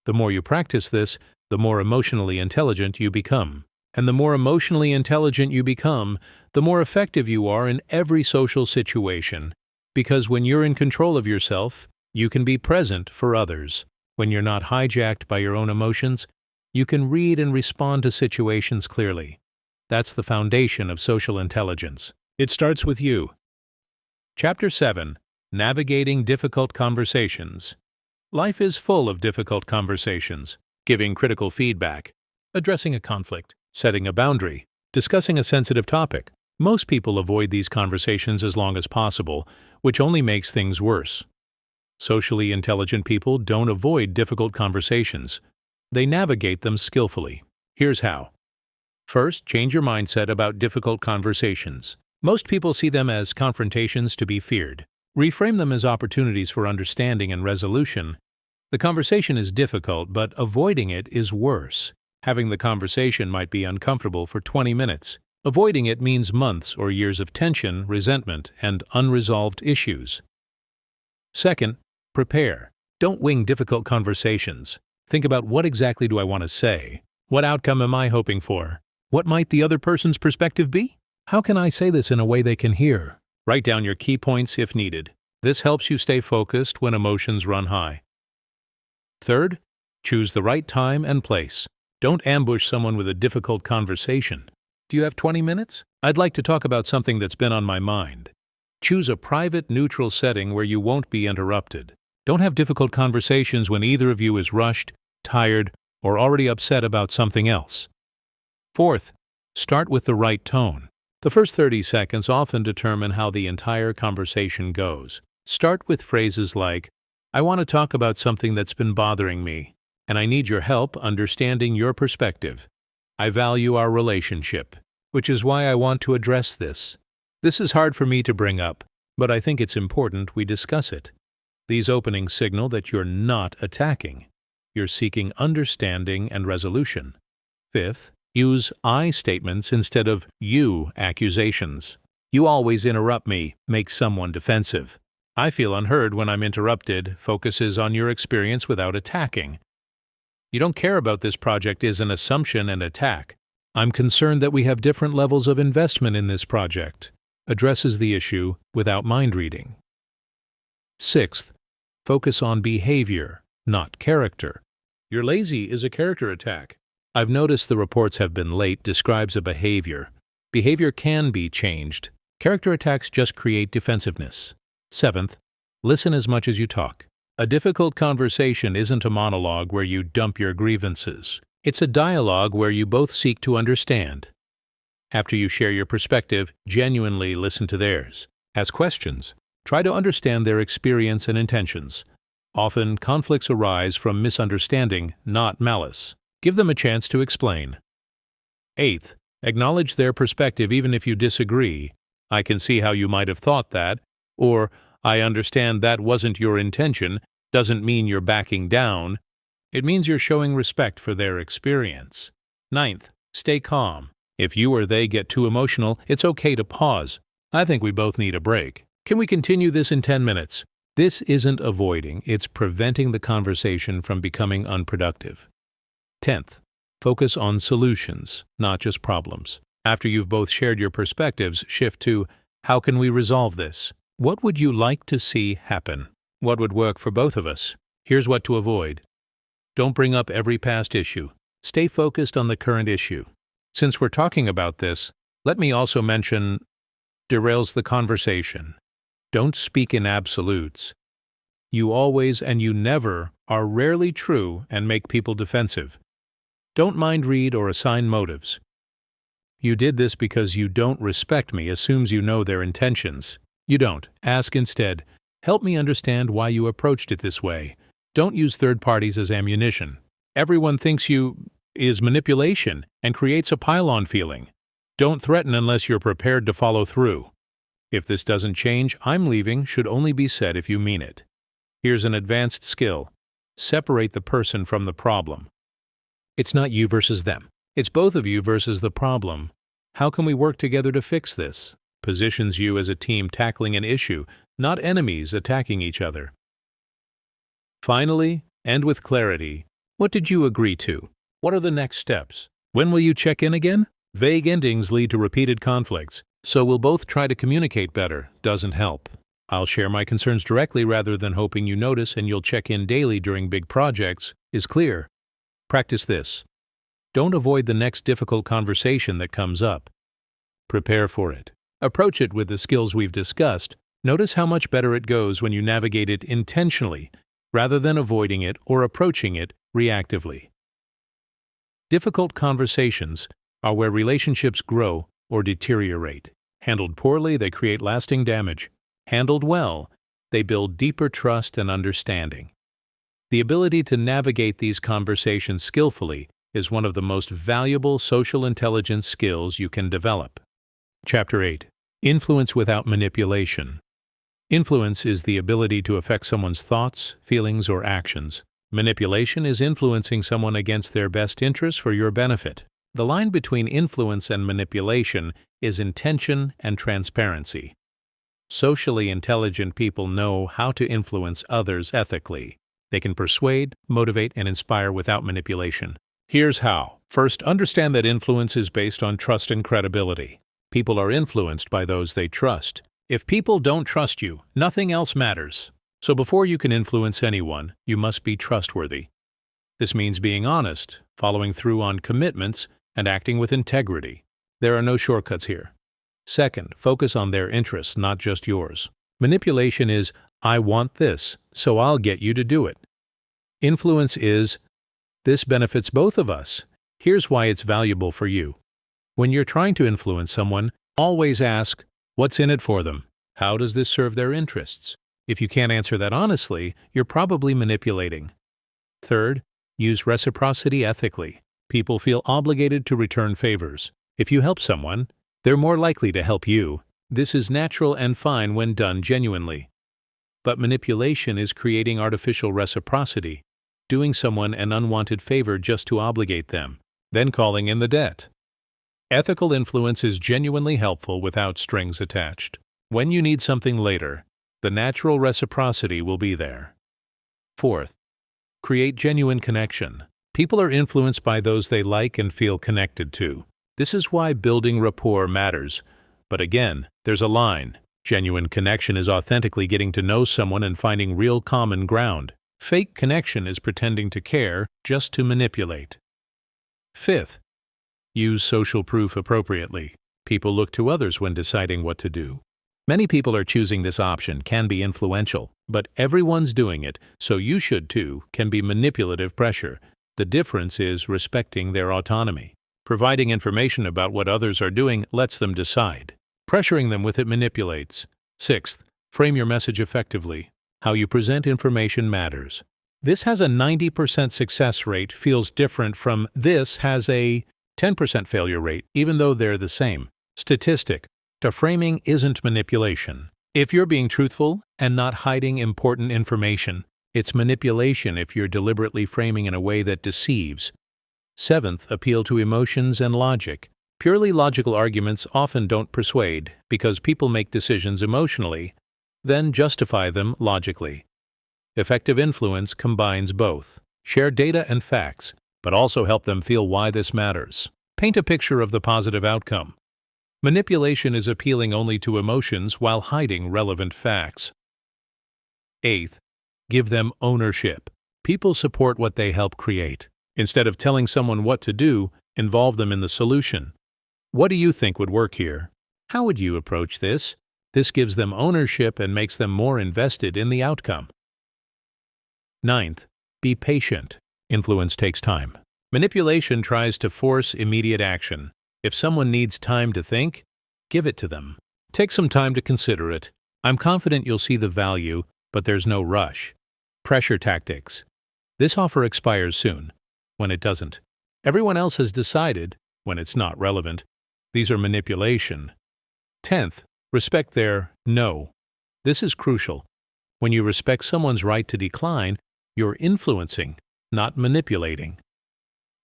The more you practice this, the more emotionally intelligent you become. And the more emotionally intelligent you become, the more effective you are in every social situation. Because when you're in control of yourself, you can be present for others. When you're not hijacked by your own emotions, you can read and respond to situations clearly. That's the foundation of social intelligence. It starts with you. Chapter 7. Navigating Difficult Conversations. Life is full of difficult conversations. Giving critical feedback, addressing a conflict, setting a boundary, discussing a sensitive topic. Most people avoid these conversations as long as possible, which only makes things worse. Socially intelligent people don't avoid difficult conversations. They navigate them skillfully. Here's how. First, change your mindset about difficult conversations. Most people see them as confrontations to be feared. Reframe them as opportunities for understanding and resolution. The conversation is difficult, but avoiding it is worse. Having the conversation might be uncomfortable for 20 minutes. Avoiding it means months or years of tension, resentment, and unresolved issues. Second, prepare. Don't wing difficult conversations. Think about, what exactly do I want to say? What outcome am I hoping for? What might the other person's perspective be? How can I say this in a way they can hear? Write down your key points if needed. This helps you stay focused when emotions run high. Third, choose the right time and place. Don't ambush someone with a difficult conversation. Do you have 20 minutes? I'd like to talk about something that's been on my mind. Choose a private, neutral setting where you won't be interrupted. Don't have difficult conversations when either of you is rushed, tired, or already upset about something else. Fourth, start with the right tone. The first 30 seconds often determine how the entire conversation goes. Start with phrases like, "I want to talk about something that's been bothering me, and I need your help understanding your perspective. I value our relationship, which is why I want to address this. This is hard for me to bring up, but I think it's important we discuss it." These openings signal that you're not attacking. You're seeking understanding and resolution. Fifth, use I statements instead of you accusations. "You always interrupt me," makes someone defensive. "I feel unheard when I'm interrupted" focuses on your experience without attacking. "You don't care about this project" is an assumption and attack. "I'm concerned that we have different levels of investment in this project" addresses the issue without mind reading. Sixth, focus on behavior, not character. "You're lazy" is a character attack. "I've noticed the reports have been late" describes a behavior. Behavior can be changed. Character attacks just create defensiveness. Seventh, listen as much as you talk. A difficult conversation isn't a monologue where you dump your grievances. It's a dialogue where you both seek to understand. After you share your perspective, genuinely listen to theirs. Ask questions. Try to understand their experience and intentions. Often, conflicts arise from misunderstanding, not malice. Give them a chance to explain. Eighth, acknowledge their perspective even if you disagree. I can see how you might have thought that, or I understand that wasn't your intention, doesn't mean you're backing down. It means you're showing respect for their experience. Ninth, stay calm. If you or they get too emotional, it's okay to pause. I think we both need a break. Can we continue this in 10 minutes? This isn't avoiding, it's preventing the conversation from becoming unproductive. 10th, focus on solutions, not just problems. After you've both shared your perspectives, shift to, how can we resolve this? What would you like to see happen? What would work for both of us? Here's what to avoid. Don't bring up every past issue. Stay focused on the current issue. Since we're talking about this, let me also mention derails the conversation. Don't speak in absolutes. You always and you never are rarely true and make people defensive. Don't mind read or assign motives. You did this because you don't respect me assumes you know their intentions. You don't. Ask instead, help me understand why you approached it this way. Don't use third parties as ammunition. Everyone thinks you is manipulation and creates a pile-on feeling. Don't threaten unless you're prepared to follow through. If this doesn't change, I'm leaving should only be said if you mean it. Here's an advanced skill. Separate the person from the problem. It's not you versus them. It's both of you versus the problem. How can we work together to fix this? Positions you as a team tackling an issue, not enemies attacking each other. Finally, and with clarity, what did you agree to? What are the next steps? When will you check in again? Vague endings lead to repeated conflicts, so we'll both try to communicate better. Doesn't help. I'll share my concerns directly rather than hoping you notice and you'll check in daily during big projects, is clear. Practice this. Don't avoid the next difficult conversation that comes up. Prepare for it. Approach it with the skills we've discussed. Notice how much better it goes when you navigate it intentionally, rather than avoiding it or approaching it reactively. Difficult conversations are where relationships grow or deteriorate. Handled poorly, they create lasting damage. Handled well, they build deeper trust and understanding. The ability to navigate these conversations skillfully is one of the most valuable social intelligence skills you can develop. Chapter 8. Influence without manipulation. Influence is the ability to affect someone's thoughts, feelings, or actions. Manipulation is influencing someone against their best interests for your benefit. The line between influence and manipulation is intention and transparency. Socially intelligent people know how to influence others ethically. They can persuade, motivate, and inspire without manipulation. Here's how. First, understand that influence is based on trust and credibility. People are influenced by those they trust. If people don't trust you, nothing else matters. So before you can influence anyone, you must be trustworthy. This means being honest, following through on commitments, and acting with integrity. There are no shortcuts here. Second, focus on their interests, not just yours. Manipulation is, I want this, so I'll get you to do it. Influence is, this benefits both of us. Here's why it's valuable for you. When you're trying to influence someone, always ask, what's in it for them? How does this serve their interests? If you can't answer that honestly, you're probably manipulating. Third, use reciprocity ethically. People feel obligated to return favors. If you help someone, they're more likely to help you. This is natural and fine when done genuinely. But manipulation is creating artificial reciprocity, doing someone an unwanted favor just to obligate them, then calling in the debt. Ethical influence is genuinely helpful without strings attached. When you need something later, the natural reciprocity will be there. Fourth, create genuine connection. People are influenced by those they like and feel connected to. This is why building rapport matters. But again, there's a line. Genuine connection is authentically getting to know someone and finding real common ground. Fake connection is pretending to care just to manipulate. Fifth, use social proof appropriately. People look to others when deciding what to do. Many people are choosing this option, can be influential, but everyone's doing it, so you should too, can be manipulative pressure. The difference is respecting their autonomy. Providing information about what others are doing lets them decide. Pressuring them with it manipulates. Sixth, frame your message effectively. How you present information matters. This has a 90% success rate feels different from this has a 10% failure rate, even though they're the same. Statistic: the framing isn't manipulation. If you're being truthful and not hiding important information, it's manipulation if you're deliberately framing in a way that deceives. Seventh, appeal to emotions and logic. Purely logical arguments often don't persuade because people make decisions emotionally, then justify them logically. Effective influence combines both. Share data and facts, but also help them feel why this matters. Paint a picture of the positive outcome. Manipulation is appealing only to emotions while hiding relevant facts. Eighth, give them ownership. People support what they help create. Instead of telling someone what to do, involve them in the solution. What do you think would work here? How would you approach this? This gives them ownership and makes them more invested in the outcome. Ninth, be patient. Influence takes time. Manipulation tries to force immediate action. If someone needs time to think, give it to them. Take some time to consider it. I'm confident you'll see the value, but there's no rush. Pressure tactics. This offer expires soon. When it doesn't. Everyone else has decided when it's not relevant. These are manipulation. 10th, respect their no. This is crucial. When you respect someone's right to decline, you're influencing, not manipulating.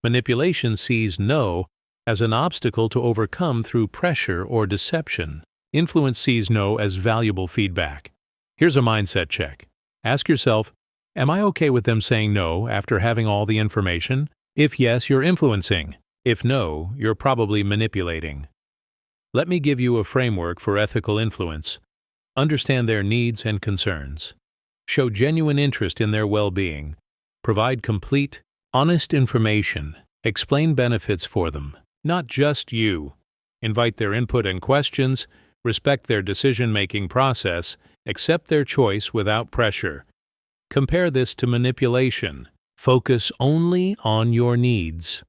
Manipulation sees no as an obstacle to overcome through pressure or deception. Influence sees no as valuable feedback. Here's a mindset check. Ask yourself, am I okay with them saying no after having all the information? If yes, you're influencing. If no, you're probably manipulating. Let me give you a framework for ethical influence. Understand their needs and concerns. Show genuine interest in their well-being. Provide complete, honest information. Explain benefits for them, not just you. Invite their input and questions. Respect their decision-making process. Accept their choice without pressure. Compare this to manipulation. Focus only on your needs.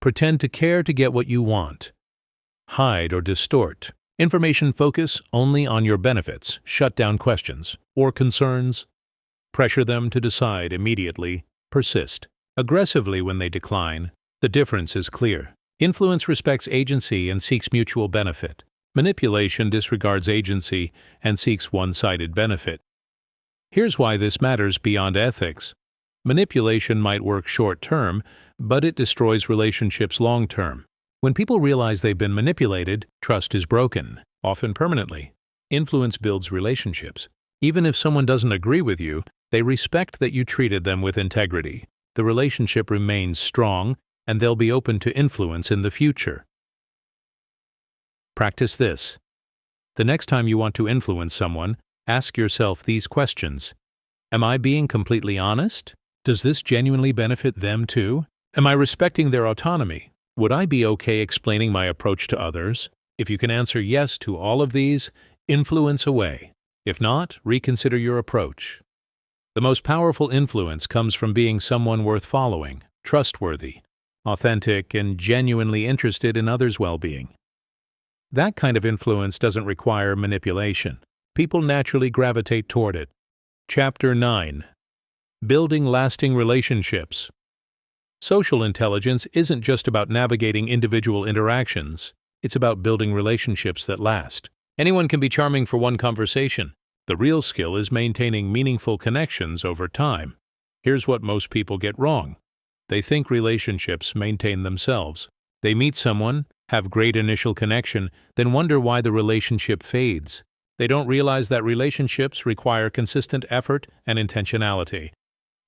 Pretend to care to get what you want. Hide or distort. Information focus only on your benefits. Shut down questions or concerns. Pressure them to decide immediately. Persist. Aggressively when they decline. The difference is clear. Influence respects agency and seeks mutual benefit. Manipulation disregards agency and seeks one-sided benefit. Here's why this matters beyond ethics. Manipulation might work short-term, but it destroys relationships long-term. When people realize they've been manipulated, trust is broken, often permanently. Influence builds relationships. Even if someone doesn't agree with you, they respect that you treated them with integrity. The relationship remains strong, and they'll be open to influence in the future. Practice this. The next time you want to influence someone, ask yourself these questions. Am I being completely honest? Does this genuinely benefit them too? Am I respecting their autonomy? Would I be okay explaining my approach to others? If you can answer yes to all of these, influence away. If not, reconsider your approach. The most powerful influence comes from being someone worth following, trustworthy, authentic, and genuinely interested in others' well-being. That kind of influence doesn't require manipulation. People naturally gravitate toward it. Chapter 9. Building lasting relationships. Social intelligence isn't just about navigating individual interactions. It's about building relationships that last. Anyone can be charming for one conversation. The real skill is maintaining meaningful connections over time. Here's what most people get wrong. They think relationships maintain themselves. They meet someone, have great initial connection, then wonder why the relationship fades. They don't realize that relationships require consistent effort and intentionality.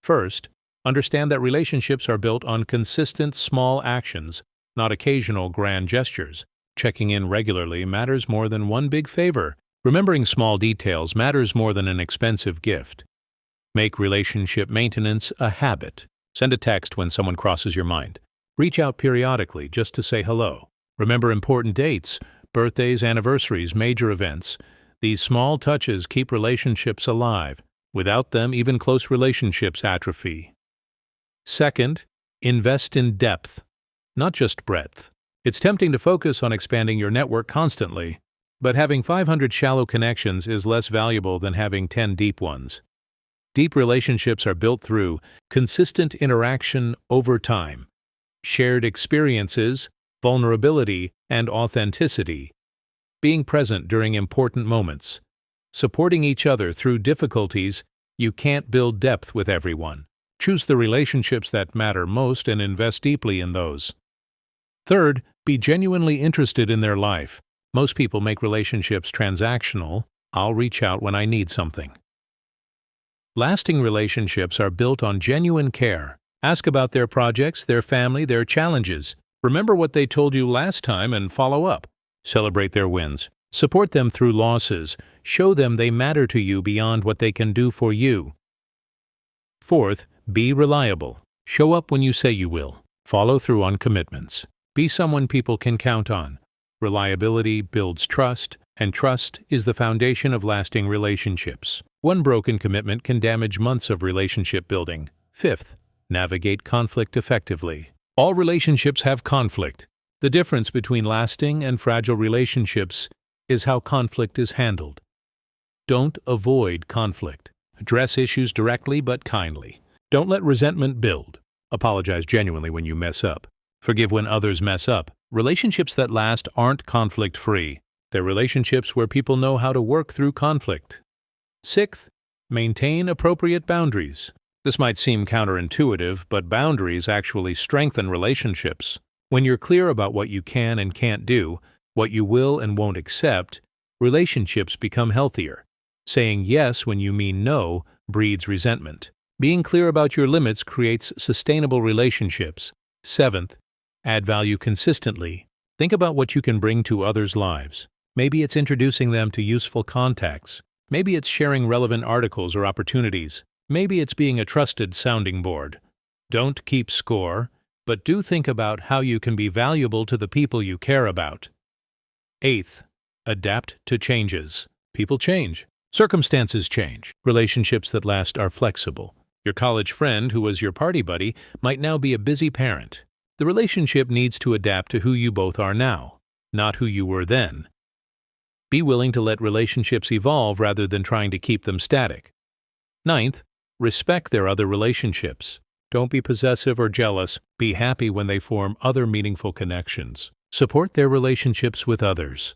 First, understand that relationships are built on consistent small actions, not occasional grand gestures. Checking in regularly matters more than one big favor. Remembering small details matters more than an expensive gift. Make relationship maintenance a habit. Send a text when someone crosses your mind. Reach out periodically just to say hello. Remember important dates, birthdays, anniversaries, major events. These small touches keep relationships alive. Without them, even close relationships atrophy. Second, invest in depth. not just breadth. It's tempting to focus on expanding your network constantly, but having 500 shallow connections is less valuable than having 10 deep ones. Deep relationships are built through consistent interaction over time, shared experiences, vulnerability, and authenticity, being present during important moments, supporting each other through difficulties. You can't build depth with everyone. Choose the relationships that matter most and invest deeply in those. Third, be genuinely interested in their life. Most people make relationships transactional. I'll reach out when I need something. Lasting relationships are built on genuine care. Ask about their projects, their family, their challenges. Remember what they told you last time and follow up. Celebrate their wins. Support them through losses. Show them they matter to you beyond what they can do for you. Fourth, be reliable. Show up when you say you will. Follow through on commitments. Be someone people can count on. Reliability builds trust, and trust is the foundation of lasting relationships. One broken commitment can damage months of relationship building. Fifth, navigate conflict effectively. All relationships have conflict. The difference between lasting and fragile relationships is how conflict is handled. Don't avoid conflict. Address issues directly but kindly. Don't let resentment build. Apologize genuinely when you mess up. Forgive when others mess up. Relationships that last aren't conflict-free. They're relationships where people know how to work through conflict. Sixth, maintain appropriate boundaries. This might seem counterintuitive, but boundaries actually strengthen relationships. When you're clear about what you can and can't do, what you will and won't accept, relationships become healthier. Saying yes when you mean no breeds resentment. Being clear about your limits creates sustainable relationships. Seventh, add value consistently. Think about what you can bring to others' lives. Maybe it's introducing them to useful contacts. Maybe it's sharing relevant articles or opportunities. Maybe it's being a trusted sounding board. Don't keep score, but do think about how you can be valuable to the people you care about. Eighth, adapt to changes. People change. Circumstances change. Relationships that last are flexible. Your college friend who was your party buddy might now be a busy parent. The relationship needs to adapt to who you both are now, not who you were then. Be willing to let relationships evolve rather than trying to keep them static. Ninth, respect their other relationships. Don't be possessive or jealous. Be happy when they form other meaningful connections. Support their relationships with others.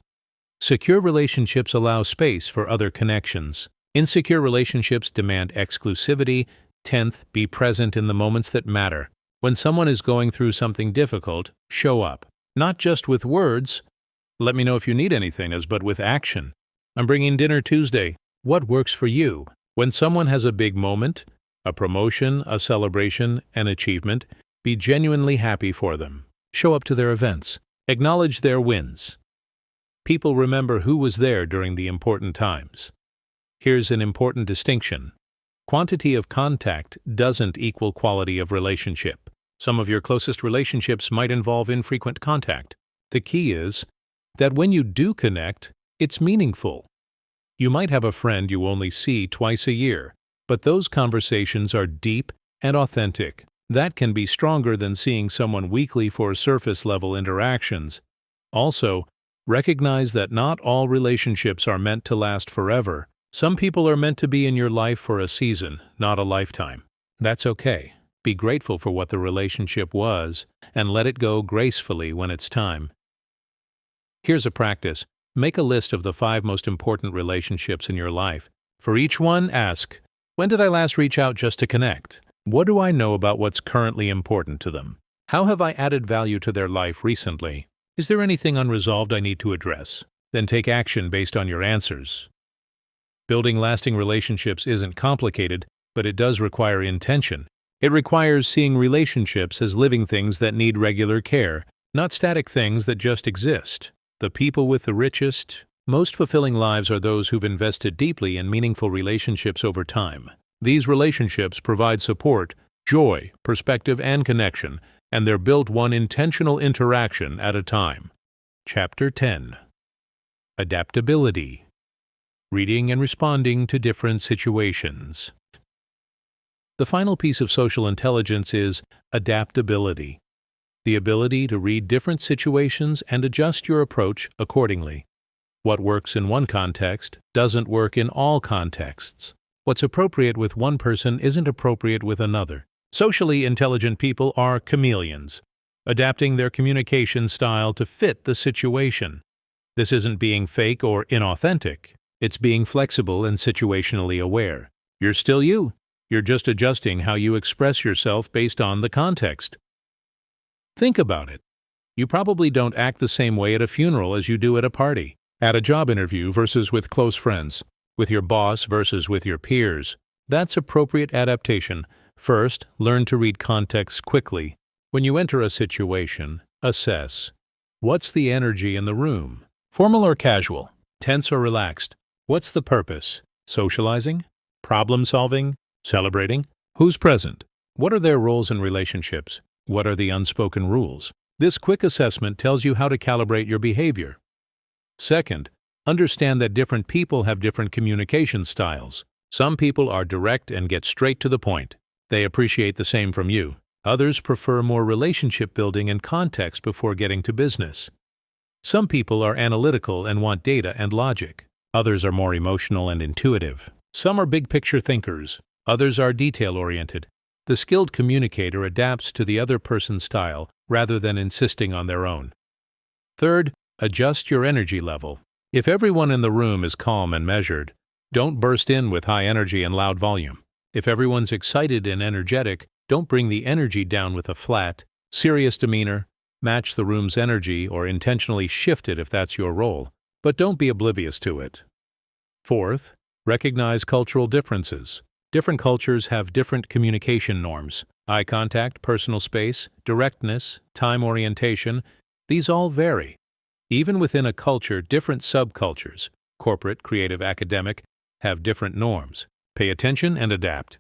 Secure relationships allow space for other connections. Insecure relationships demand exclusivity. 10th, be present in the moments that matter. When someone is going through something difficult, show up. Not just with words, let me know if you need anything, but with action. I'm bringing dinner Tuesday. What works for you? When someone has a big moment, a promotion, a celebration, an achievement, be genuinely happy for them. Show up to their events. Acknowledge their wins. People remember who was there during the important times. Here's an important distinction. Quantity of contact doesn't equal quality of relationship. Some of your closest relationships might involve infrequent contact. The key is that when you do connect, it's meaningful. You might have a friend you only see twice a year, but those conversations are deep and authentic. That can be stronger than seeing someone weekly for surface-level interactions. Also, recognize that not all relationships are meant to last forever. Some people are meant to be in your life for a season, not a lifetime. That's okay. Be grateful for what the relationship was and let it go gracefully when it's time. Here's a practice. Make a list of the 5 most important relationships in your life. For each one, ask, when did I last reach out just to connect? What do I know about what's currently important to them? How have I added value to their life recently? Is there anything unresolved I need to address? Then take action based on your answers. Building lasting relationships isn't complicated, but it does require intention. It requires seeing relationships as living things that need regular care, not static things that just exist. The people with the richest, most fulfilling lives are those who've invested deeply in meaningful relationships over time. These relationships provide support, joy, perspective, and connection, and they're built one intentional interaction at a time. Chapter 10. Adaptability. Reading and responding to different situations. The final piece of social intelligence is adaptability. the ability to read different situations and adjust your approach accordingly. What works in one context doesn't work in all contexts. What's appropriate with one person isn't appropriate with another. Socially intelligent people are chameleons, adapting their communication style to fit the situation. This isn't being fake or inauthentic. It's being flexible and situationally aware. You're still you. You're just adjusting how you express yourself based on the context. Think about it. You probably don't act the same way at a funeral as you do at a party, at a job interview versus with close friends, with your boss versus with your peers. That's appropriate adaptation. First, learn to read context quickly. When you enter a situation, assess. What's the energy in the room? Formal or casual? Tense or relaxed? What's the purpose? Socializing? Problem solving? Celebrating? Who's present? What are their roles in relationships? What are the unspoken rules? This quick assessment tells you how to calibrate your behavior. Second, understand that different people have different communication styles. Some people are direct and get straight to the point. They appreciate the same from you. Others prefer more relationship building and context before getting to business. Some people are analytical and want data and logic. Others are more emotional and intuitive. Some are big-picture thinkers. Others are detail-oriented. The skilled communicator adapts to the other person's style rather than insisting on their own. Third, adjust your energy level. If everyone in the room is calm and measured, don't burst in with high energy and loud volume. If everyone's excited and energetic, don't bring the energy down with a flat, serious demeanor. Match the room's energy or intentionally shift it if that's your role, but don't be oblivious to it. Fourth, recognize cultural differences. Different cultures have different communication norms. Eye contact, personal space, directness, time orientation, these all vary. Even within a culture, different subcultures, corporate, creative, academic, have different norms. Pay attention and adapt.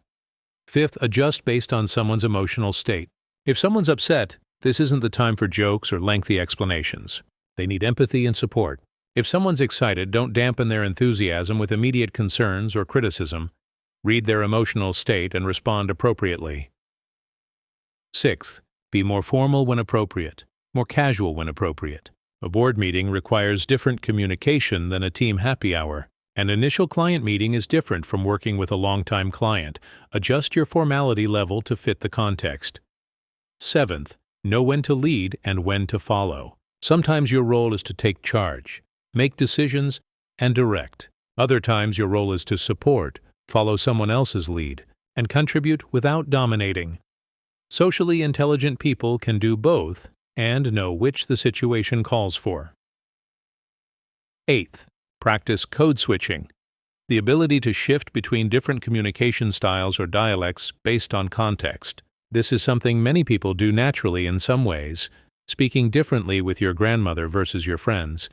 Fifth, adjust based on someone's emotional state. If someone's upset, this isn't the time for jokes or lengthy explanations. They need empathy and support. If someone's excited, don't dampen their enthusiasm with immediate concerns or criticism. Read their emotional state and respond appropriately. Sixth, be more formal when appropriate, more casual when appropriate. A board meeting requires different communication than a team happy hour. An initial client meeting is different from working with a longtime client. Adjust your formality level to fit the context. Seventh, know when to lead and when to follow. Sometimes your role is to take charge, make decisions, and direct. Other times your role is to support, follow someone else's lead, and contribute without dominating. Socially intelligent people can do both and know which the situation calls for. Eighth, practice code switching. The ability to shift between different communication styles or dialects based on context. This is something many people do naturally in some ways, speaking differently with your grandmother versus your friends,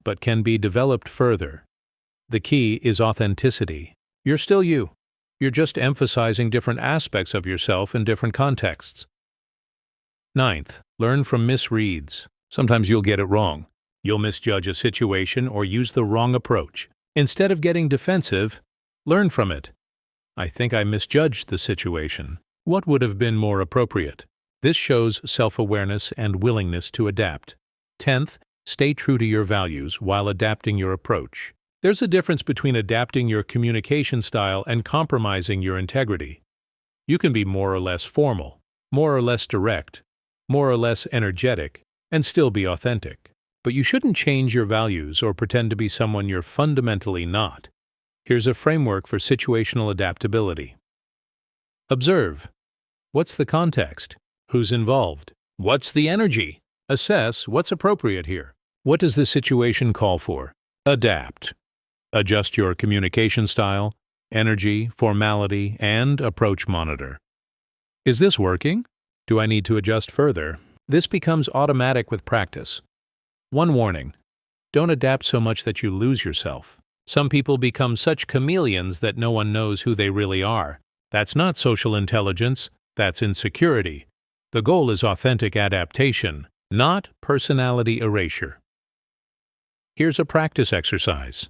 but can be developed further. The key is authenticity. You're still you. You're just emphasizing different aspects of yourself in different contexts. Ninth, learn from misreads. Sometimes you'll get it wrong. You'll misjudge a situation or use the wrong approach. Instead of getting defensive, learn from it. I think I misjudged the situation. What would have been more appropriate? This shows self-awareness and willingness to adapt. 10th, stay true to your values while adapting your approach. There's a difference between adapting your communication style and compromising your integrity. You can be more or less formal, more or less direct, more or less energetic, and still be authentic. But you shouldn't change your values or pretend to be someone you're fundamentally not. Here's a framework for situational adaptability. Observe. What's the context? Who's involved? What's the energy? Assess what's appropriate here. What does the situation call for? Adapt. Adjust your communication style, energy, formality, and approach monitor. Is this working? Do I need to adjust further? This becomes automatic with practice. One warning: don't adapt so much that you lose yourself. Some people become such chameleons that no one knows who they really are. That's not social intelligence, that's insecurity. The goal is authentic adaptation, not personality erasure. Here's a practice exercise.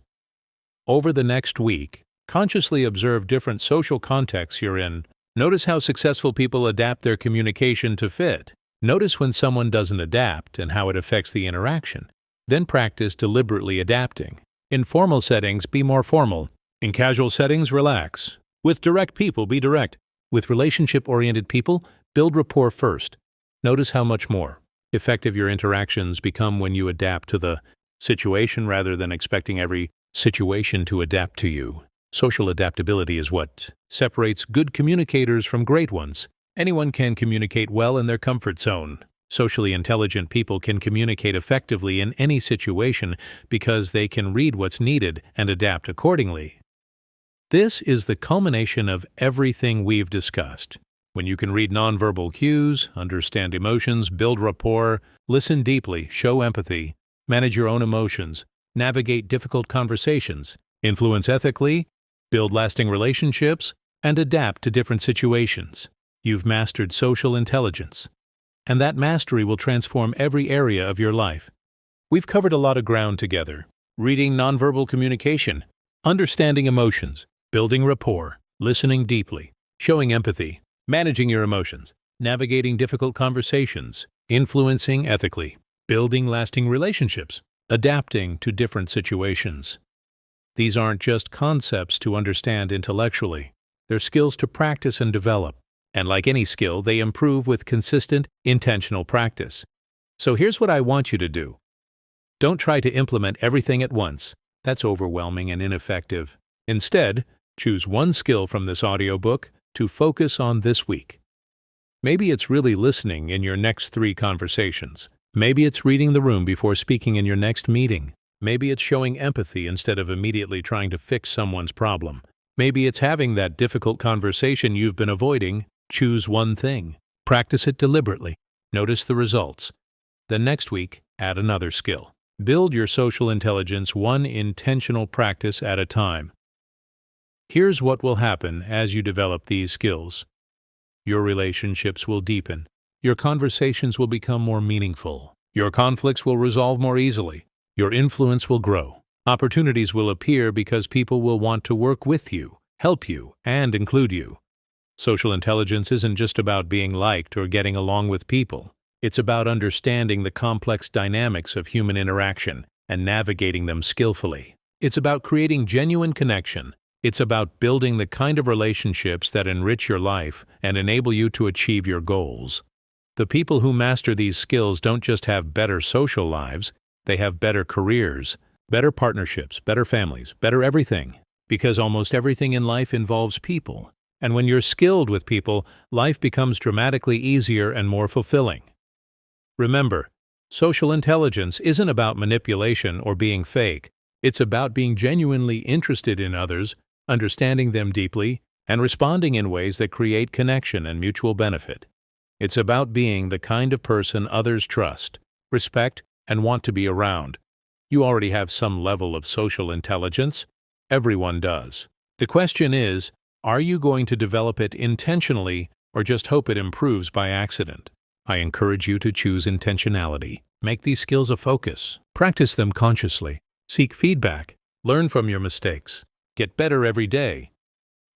Over the next week, consciously observe different social contexts you're in. Notice how successful people adapt their communication to fit. Notice when someone doesn't adapt and how it affects the interaction. Then practice deliberately adapting. In formal settings, be more formal. In casual settings, relax. With direct people, be direct. With relationship-oriented people, build rapport first. Notice how much more effective your interactions become when you adapt to the situation rather than expecting every situation to adapt to you. Social adaptability is what separates good communicators from great ones. Anyone can communicate well in their comfort zone. Socially intelligent people can communicate effectively in any situation because they can read what's needed and adapt accordingly. This is the culmination of everything we've discussed. When you can read nonverbal cues, understand emotions, build rapport, listen deeply, show empathy, manage your own emotions, navigate difficult conversations, influence ethically, build lasting relationships, and adapt to different situations, you've mastered social intelligence. And that mastery will transform every area of your life. We've covered a lot of ground together. Reading nonverbal communication, understanding emotions, building rapport, listening deeply, showing empathy, managing your emotions, navigating difficult conversations, influencing ethically, building lasting relationships, adapting to different situations. These aren't just concepts to understand intellectually. They're skills to practice and develop. And like any skill, they improve with consistent, intentional practice. So here's what I want you to do. Don't try to implement everything at once. That's overwhelming and ineffective. Instead, choose one skill from this audiobook to focus on this week. Maybe it's really listening in your next 3 conversations. Maybe it's reading the room before speaking in your next meeting. Maybe it's showing empathy instead of immediately trying to fix someone's problem. Maybe it's having that difficult conversation you've been avoiding. Choose one thing. Practice it deliberately. Notice the results. Then next week, add another skill. Build your social intelligence one intentional practice at a time. Here's what will happen as you develop these skills. Your relationships will deepen. Your conversations will become more meaningful. Your conflicts will resolve more easily. Your influence will grow. Opportunities will appear because people will want to work with you, help you, and include you. Social intelligence isn't just about being liked or getting along with people. It's about understanding the complex dynamics of human interaction and navigating them skillfully. It's about creating genuine connection. It's about building the kind of relationships that enrich your life and enable you to achieve your goals. The people who master these skills don't just have better social lives, they have better careers, better partnerships, better families, better everything. Because almost everything in life involves people. And when you're skilled with people, life becomes dramatically easier and more fulfilling. Remember, social intelligence isn't about manipulation or being fake. It's about being genuinely interested in others, understanding them deeply, and responding in ways that create connection and mutual benefit. It's about being the kind of person others trust, respect, and want to be around. You already have some level of social intelligence. Everyone does. The question is, are you going to develop it intentionally or just hope it improves by accident? I encourage you to choose intentionality. Make these skills a focus. Practice them consciously. Seek feedback. Learn from your mistakes. Get better every day.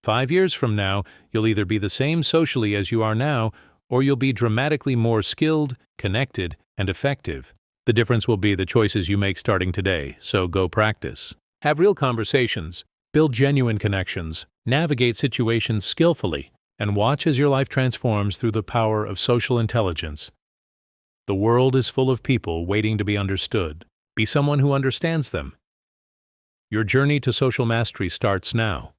5 years from now, you'll either be the same socially as you are now, or you'll be dramatically more skilled, connected, and effective. The difference will be the choices you make starting today, so go practice. Have real conversations. Build genuine connections, navigate situations skillfully, and watch as your life transforms through the power of social intelligence. The world is full of people waiting to be understood. Be someone who understands them. Your journey to social mastery starts now.